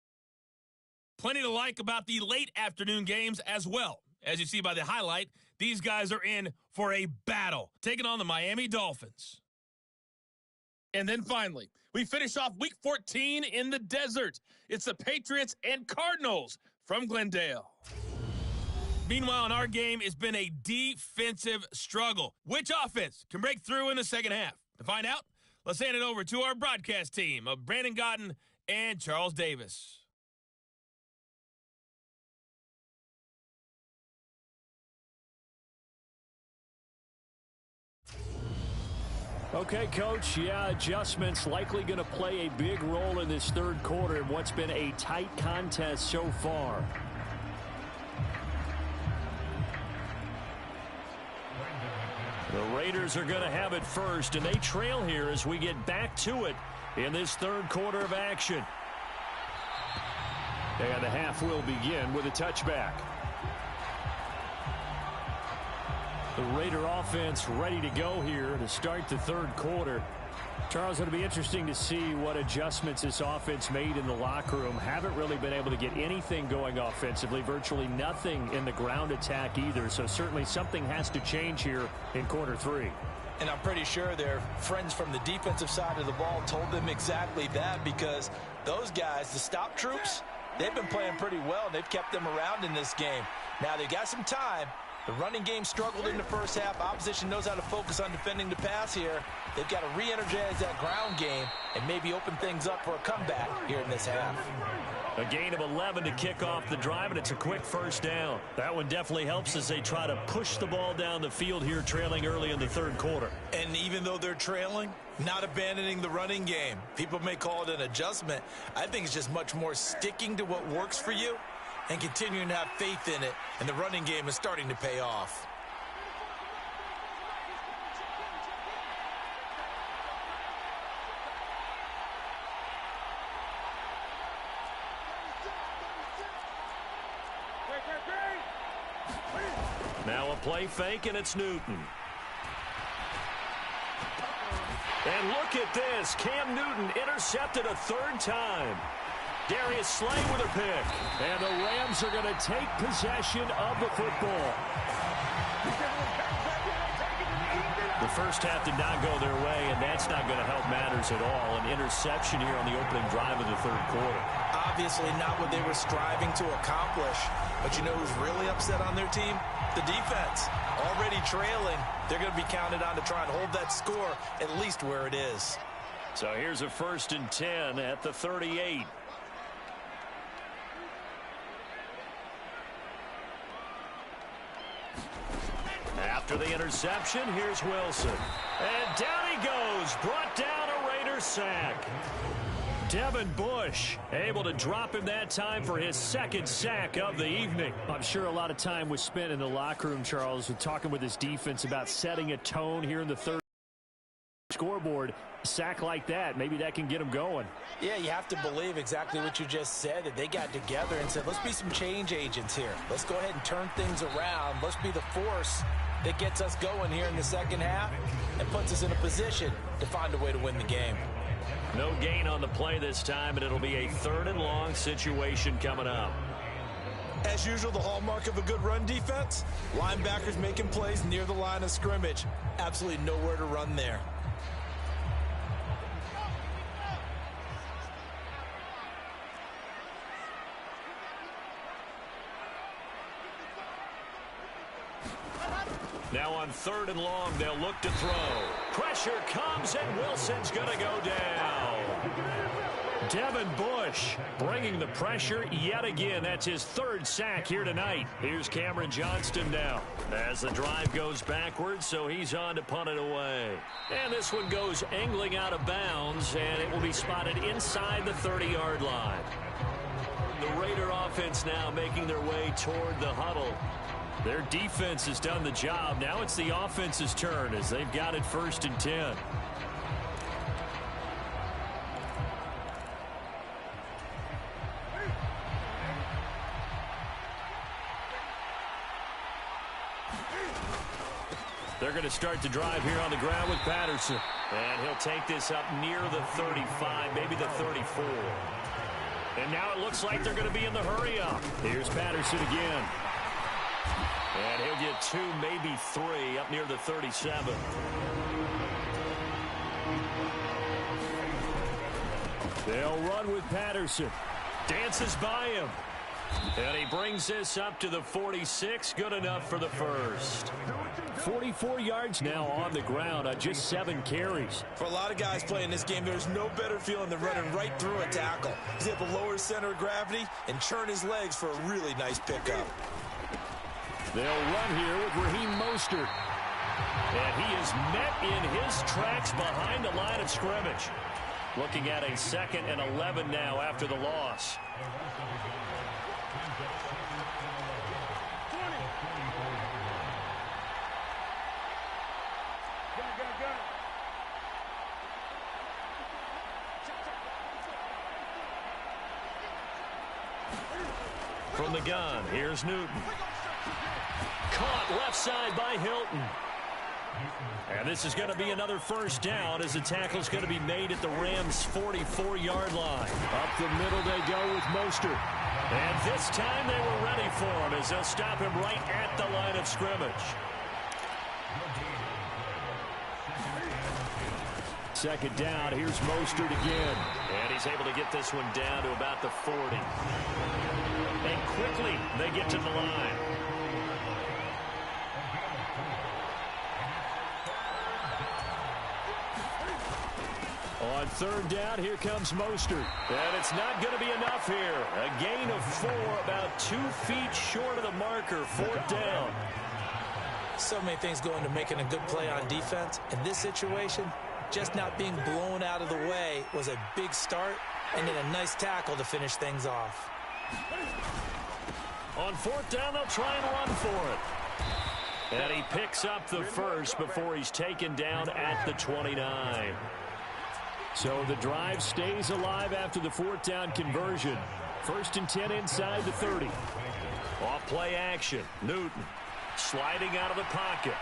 Plenty to like about the late afternoon games as well. As you see by the highlight, these guys are in for a battle, taking on the Miami Dolphins. And then finally, we finish off Week 14 in the desert. It's the Patriots and Cardinals from Glendale. Meanwhile, in our game, it's been a defensive struggle. Which offense can break through in the second half? To find out, let's hand it over to our broadcast team of Brandon Gaudin and Charles Davis. Okay, Coach. Yeah, adjustments likely going to play a big role in this third quarter in what's been a tight contest so far. The Raiders are going to have it first, and they trail here as we get back to it in this third quarter of action. And the half will begin with a touchback. The Raider offense ready to go here to start the third quarter. Charles, it'll be interesting to see what adjustments this offense made in the locker room. Haven't really been able to get anything going offensively, virtually nothing in the ground attack either. So certainly something has to change here in quarter three. And I'm pretty sure their friends from the defensive side of the ball told them exactly that, because those guys, the stop troops, they've been playing pretty well. They've kept them around in this game. Now they got some time. The running game struggled in the first half. Opposition knows how to focus on defending the pass here. They've got to re-energize that ground game and maybe open things up for a comeback here in this half. A gain of 11 to kick off the drive, and it's a quick first down. That one definitely helps as they try to push the ball down the field here, trailing early in the third quarter. And even though they're trailing, not abandoning the running game. People may call it an adjustment. I think it's just much more sticking to what works for you and continuing to have faith in it, and the running game is starting to pay off. Now a play fake, and it's Newton. And look at this. Cam Newton intercepted a third time. Darius Slay with a pick. And the Rams are going to take possession of the football. The first half did not go their way, and that's not going to help matters at all. An interception here on the opening drive of the third quarter. Obviously not what they were striving to accomplish. But you know who's really upset on their team? The defense. Already trailing. They're going to be counted on to try and hold that score at least where it is. So here's a 1st and 10 at the 38. After the interception, here's Wilson. And down he goes. Brought down a Raider sack. Devin Bush able to drop him that time for his second sack of the evening. I'm sure a lot of time was spent in the locker room, Charles, with talking with his defense about setting a tone here in the third scoreboard. A sack like that, maybe that can get him going. Yeah, you have to believe exactly what you just said, that they got together and said, let's be some change agents here. Let's go ahead and turn things around. Let's be the force that gets us going here in the second half and puts us in a position to find a way to win the game. No gain on the play this time, and it'll be a 3rd and long situation coming up. As usual, the hallmark of a good run defense, linebackers making plays near the line of scrimmage. Absolutely nowhere to run there. Now on 3rd and long, they'll look to throw. Pressure comes, and Wilson's going to go down. Devin Bush bringing the pressure yet again. That's his third sack here tonight. Here's Cameron Johnston now as the drive goes backwards, so he's on to punt it away. And this one goes angling out of bounds, and it will be spotted inside the 30-yard line. The Raider offense now making their way toward the huddle. Their defense has done the job. Now it's the offense's turn as they've got it 1st and 10. They're going to start the drive here on the ground with Patterson. And he'll take this up near the 35, maybe the 34. And now it looks like they're going to be in the hurry-up. Here's Patterson again. And he'll get 2, maybe 3, up near the 37. They'll run with Patterson. Dances by him. And he brings this up to the 46. Good enough for the first. 44 yards now on the ground on just 7 carries. For a lot of guys playing this game, there's no better feeling than running right through a tackle. He's able to lower his center of gravity and churn his legs for a really nice pickup. They'll run here with Raheem Mostert. And he is met in his tracks behind the line of scrimmage. Looking at a 2nd and 11 now after the loss. From the gun, here's Newton. Caught left side by Hilton. And this is going to be another first down as the tackle's going to be made at the Rams' 44-yard line. Up the middle they go with Mostert. And this time they were ready for him as they'll stop him right at the line of scrimmage. 2nd down, here's Mostert again. And he's able to get this one down to about the 40. And quickly they get to the line. On 3rd down, here comes Mostert. And it's not going to be enough here. A gain of 4, about 2 feet short of the marker. 4th down. So many things go into making a good play on defense. In this situation, just not being blown out of the way was a big start, and then a nice tackle to finish things off. On 4th down, they'll try and run for it. And he picks up the first before he's taken down at the 29. So the drive stays alive after the 4th down conversion. 1st and 10 inside the 30. Off play action. Newton sliding out of the pocket.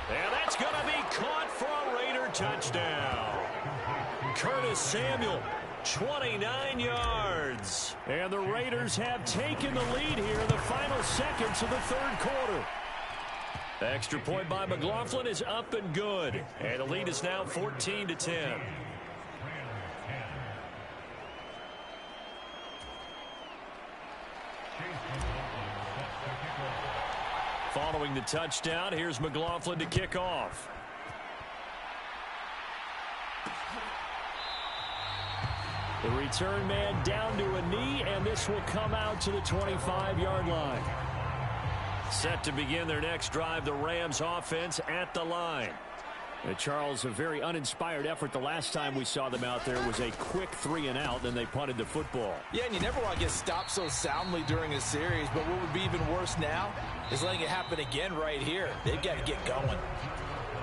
And that's going to be caught for a Raider touchdown. Curtis Samuel, 29 yards. And the Raiders have taken the lead here in the final seconds of the 3rd quarter. Extra point by McLaughlin is up and good. And the lead is now 14-10. Following the touchdown, here's McLaughlin to kick off. The return man down to a knee, and this will come out to the 25-yard line. Set to begin their next drive, the Rams offense at the line. And Charles, a very uninspired effort the last time we saw them out there was a quick 3-and-out, then they punted the football. Yeah, and you never want to get stopped so soundly during a series, but what would be even worse now is letting it happen again right here. They've got to get going.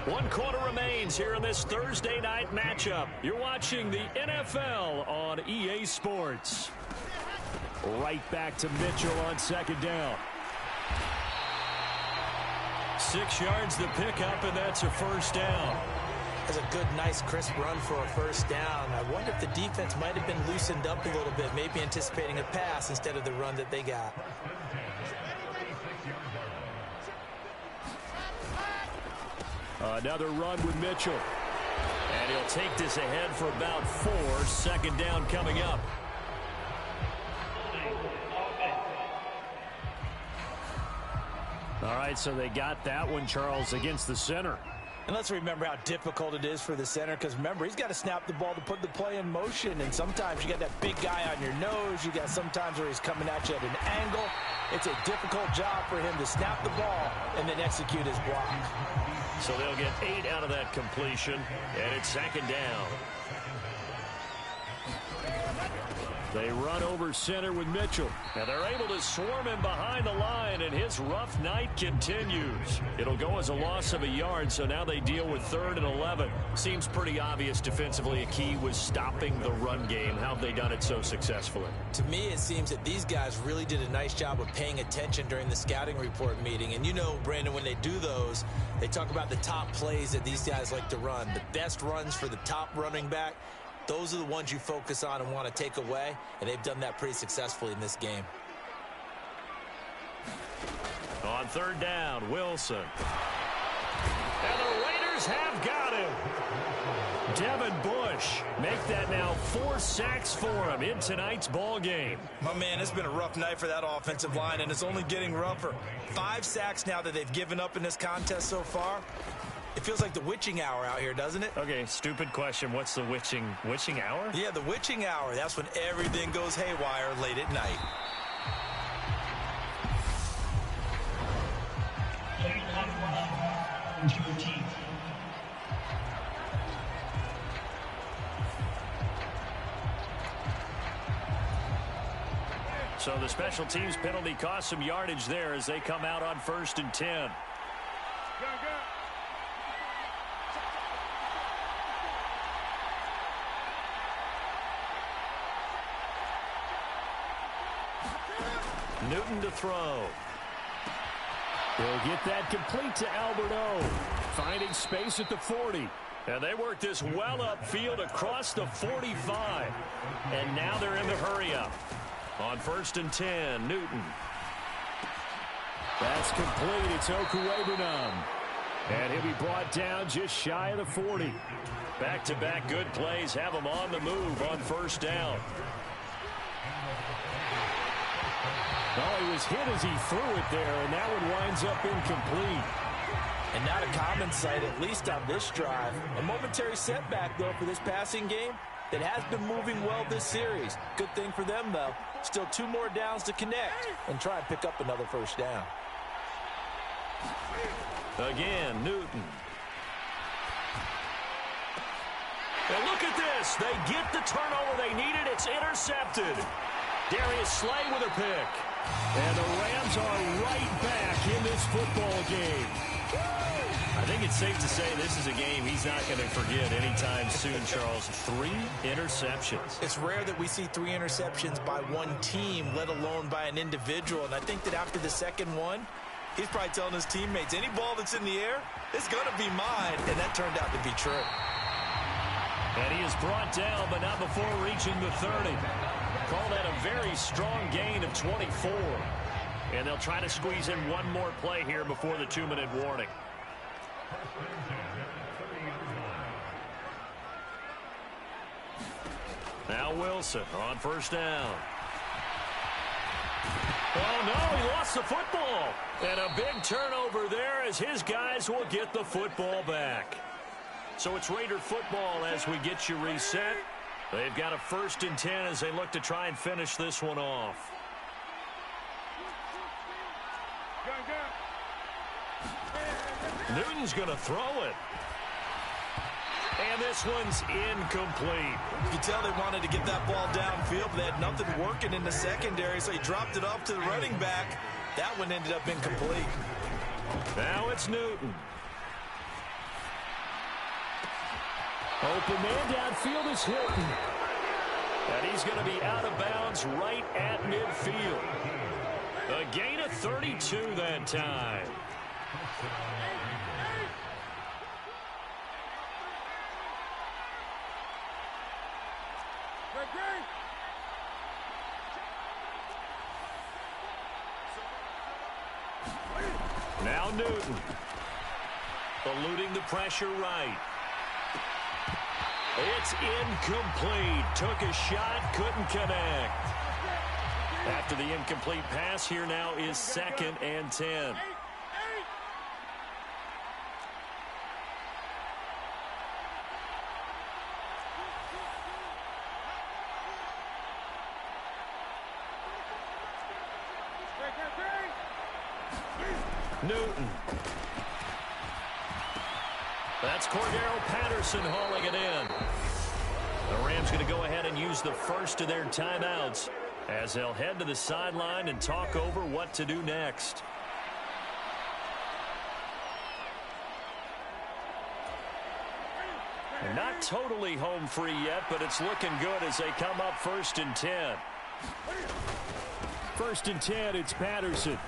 1 quarter remains here in this Thursday night matchup. You're watching the NFL on EA Sports. Right back to Mitchell on 2nd down. 6 yards the pickup, and that's a first down. That's a good, nice, crisp run for a first down. I wonder if the defense might have been loosened up a little bit, maybe anticipating a pass instead of the run that they got. Another run with Mitchell. And he'll take this ahead for about 4. 2nd down coming up. All right, so they got that one, Charles, against the center. And let's remember how difficult it is for the center, because remember, he's got to snap the ball to put the play in motion, and sometimes you got that big guy on your nose. You got sometimes where he's coming at you at an angle. It's a difficult job for him to snap the ball and then execute his block. So they'll get 8 out of that completion, and it's 2nd down. They run over center with Mitchell. And they're able to swarm him behind the line, and his rough night continues. It'll go as a loss of a yard, so now they deal with 3rd and 11. Seems pretty obvious defensively a key was stopping the run game. How have they done it so successfully? To me, it seems that these guys really did a nice job of paying attention during the scouting report meeting. And you know, Brandon, when they do those, they talk about the top plays that these guys like to run. The best runs for the top running back. Those are the ones you focus on and want to take away, and they've done that pretty successfully in this game. On 3rd down, Wilson. And the Raiders have got him. Devin Bush make that now 4 sacks for him in tonight's ball game. My man, it's been a rough night for that offensive line, and it's only getting rougher. 5 sacks now that they've given up in this contest so far. It feels like the witching hour out here, doesn't it? Okay, stupid question. What's the witching hour? Yeah, the witching hour. That's when everything goes haywire late at night. So the special teams penalty cost some yardage there as they come out on 1st and 10. Newton to throw. He'll get that complete to Alberto. Finding space at the 40. And they work this well upfield across the 45. And now they're in the hurry-up. On 1st and 10, Newton. That's complete. It's Okuwebunam. And he'll be brought down just shy of the 40. Back-to-back good plays have him on the move on 1st down. Well, he was hit as he threw it there, and that one winds up incomplete. And not a common sight, at least on this drive. A momentary setback, though, for this passing game that has been moving well this series. Good thing for them, though. Still 2 more downs to connect and try and pick up another 1st down. Again, Newton. And look at this. They get the turnover they needed. It's intercepted. Darius Slay with a pick. And the Rams are right back in this football game. I think it's safe to say this is a game he's not going to forget anytime soon, Charles. 3 interceptions. It's rare that we see 3 interceptions by one team, let alone by an individual. And I think that after the second one, he's probably telling his teammates, any ball that's in the air, it's going to be mine. And that turned out to be true. And he is brought down, but not before reaching the 30. Call that a very strong gain of 24. And they'll try to squeeze in one more play here before the 2-minute warning. Now Wilson on 1st down. Oh, no, he lost the football. And a big turnover there as his guys will get the football back. So it's Raider football as we get you reset. They've got a 1st and 10 as they look to try and finish this one off. Newton's going to throw it. And this one's incomplete. You can tell they wanted to get that ball downfield, but they had nothing working in the secondary, so he dropped it off to the running back. That one ended up incomplete. Now it's Newton. Open man downfield is Hilton. And he's going to be out of bounds right at midfield. A gain of 32 that time. Now Newton. Eluding the pressure right. It's incomplete. Took a shot, couldn't connect. After the incomplete pass, here now is 2nd and 10. Newton. That's Cordero Patterson hauling it in. The Rams going to go ahead and use the first of their timeouts as they'll head to the sideline and talk over what to do next. They're not totally home free yet, but it's looking good as they come up 1st and 10. 1st and 10, it's Patterson.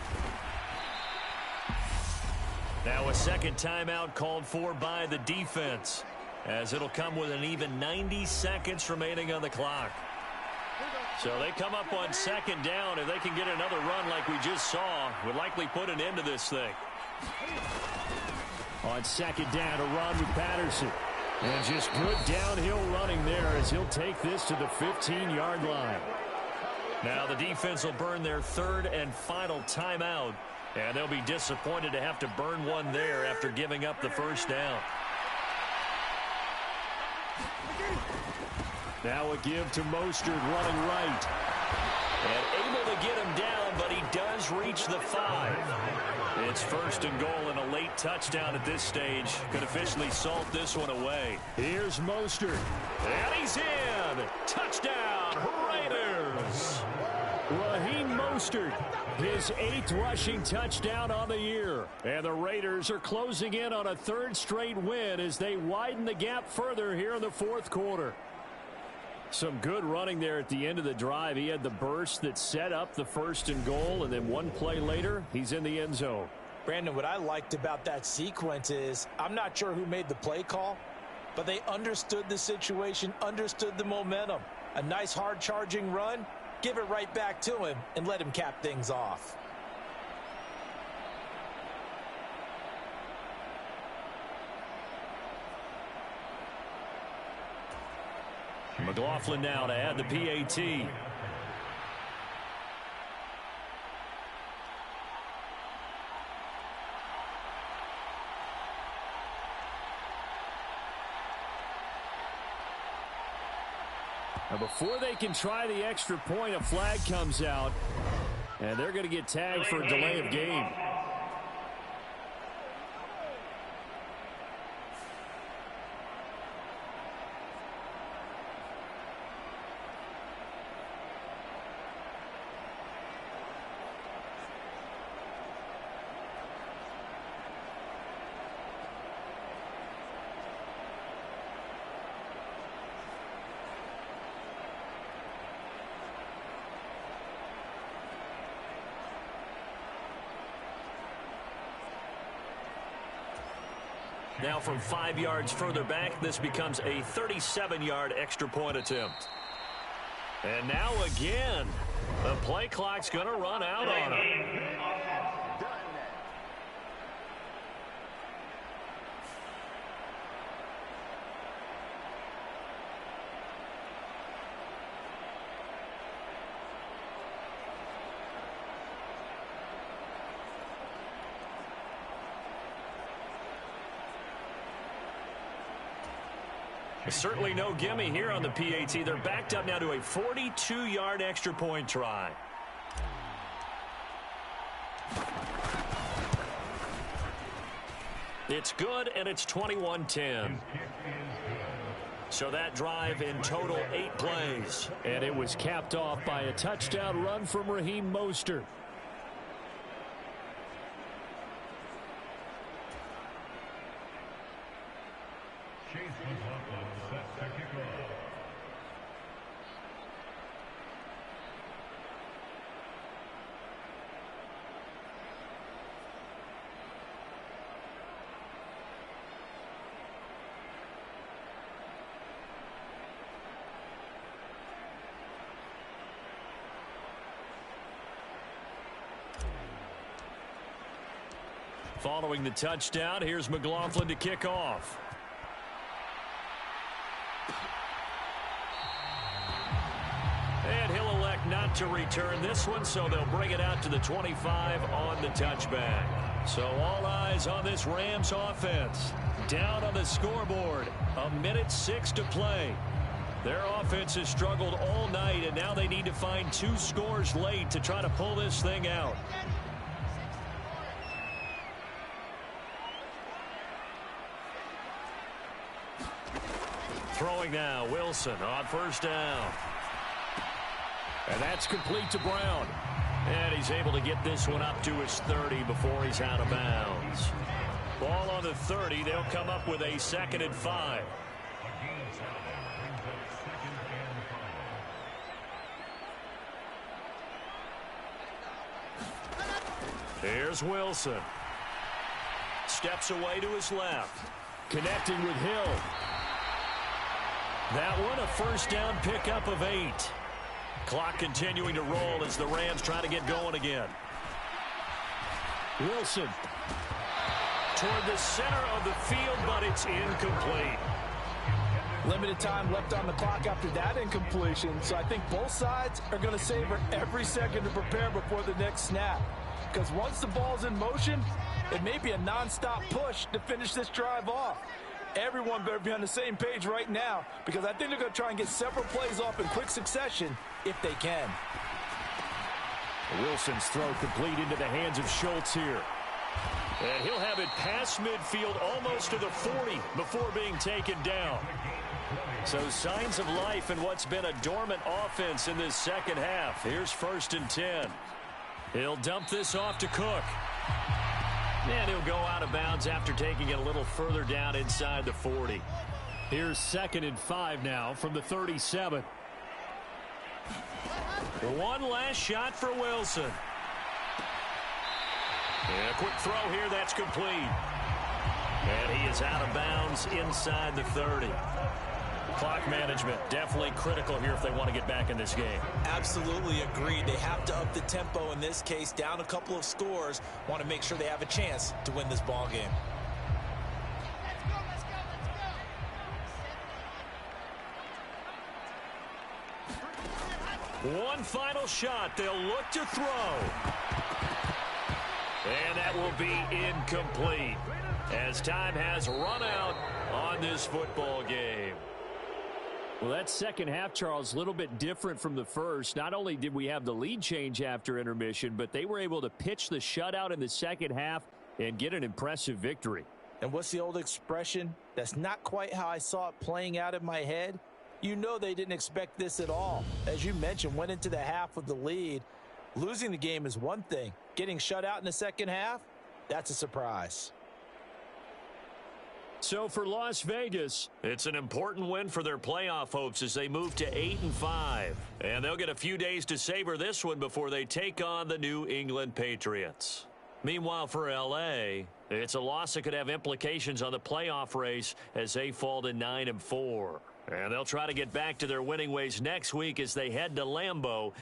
Now a second timeout called for by the defense, as it'll come with an even 90 seconds remaining on the clock. So they come up on 2nd down. If they can get another run like we just saw, would likely put an end to this thing. On 2nd down, a run with Patterson. And just good downhill running there as he'll take this to the 15-yard line. Now the defense will burn their 3rd and final timeout, and they'll be disappointed to have to burn one there after giving up the 1st down. Now a give to Mostert running right. And able to get him down, but he does reach the 5. It's 1st and goal, and a late touchdown at this stage could officially salt this one away. Here's Mostert. And he's in. Touchdown, Raiders. Raheem Mostert, his 8th rushing touchdown on the year. And the Raiders are closing in on a 3rd straight win as they widen the gap further here in the 4th quarter. Some good running there at the end of the drive. He had the burst that set up the 1st and goal, and then one play later, he's in the end zone. Brandon, what I liked about that sequence is I'm not sure who made the play call, but they understood the situation, understood the momentum. A nice hard-charging run, give it right back to him, and let him cap things off. McLaughlin now to add the PAT. Now before they can try the extra point, a flag comes out, and they're going to get tagged for a delay of game. Now from 5 yards further back, this becomes a 37-yard extra point attempt. And now again, the play clock's going to run out on him. Certainly no gimme here on the PAT. They're backed up now to a 42-yard extra point try. It's good, and it's 21-10. So that drive in total 8 plays. And it was capped off by a touchdown run from Raheem Mostert. Following the touchdown, here's McLaughlin to kick off. And he'll elect not to return this one, so they'll bring it out to the 25 on the touchback. So all eyes on this Rams offense. Down on the scoreboard, 1:06 to play. Their offense has struggled all night, and now they need to find 2 scores late to try to pull this thing out. Throwing now, Wilson on first down. And that's complete to Brown. And he's able to get this one up to his 30 before he's out of bounds. Ball on the 30. They'll come up with a 2nd and 5. Here's Wilson. Steps away to his left. Connecting with Hill. That one a first down pickup of 8. Clock continuing to roll as the Rams try to get going again. Wilson toward the center of the field, but it's incomplete. Limited time left on the clock after that incompletion, so I think both sides are going to savor every second to prepare before the next snap. Because once the ball's in motion, it may be a nonstop push to finish this drive off. Everyone better be on the same page right now, because I think they're going to try and get several plays off in quick succession if they can. Wilson's throw complete into the hands of Schultz here. And he'll have it past midfield almost to the 40 before being taken down. So signs of life in what's been a dormant offense in this second half. Here's 1st and 10. He'll dump this off to Cook. And he'll go out of bounds after taking it a little further down inside the 40. Here's 2nd and 5 now from the 37. The one last shot for Wilson. And a quick throw here, that's complete. And he is out of bounds inside the 30. Clock management definitely critical here if they want to get back in this game. Absolutely agreed. They have to up the tempo in this case, down a couple of scores. Want to make sure they have a chance to win this ball game. One final shot. They'll look to throw. And that will be incomplete as time has run out on this football game. Well, that second half, Charles, a little bit different from the first. Not only did we have the lead change after intermission, but they were able to pitch the shutout in the second half and get an impressive victory. And what's the old expression? That's not quite how I saw it playing out in my head. You know they didn't expect this at all. As you mentioned, went into the half with the lead. Losing the game is one thing. Getting shut out in the second half, that's a surprise. So for Las Vegas, it's an important win for their playoff hopes as they move to 8-5. And they'll get a few days to savor this one before they take on the New England Patriots. Meanwhile, for L.A., it's a loss that could have implications on the playoff race as they fall to 9-4. And they'll try to get back to their winning ways next week as they head to Lambeau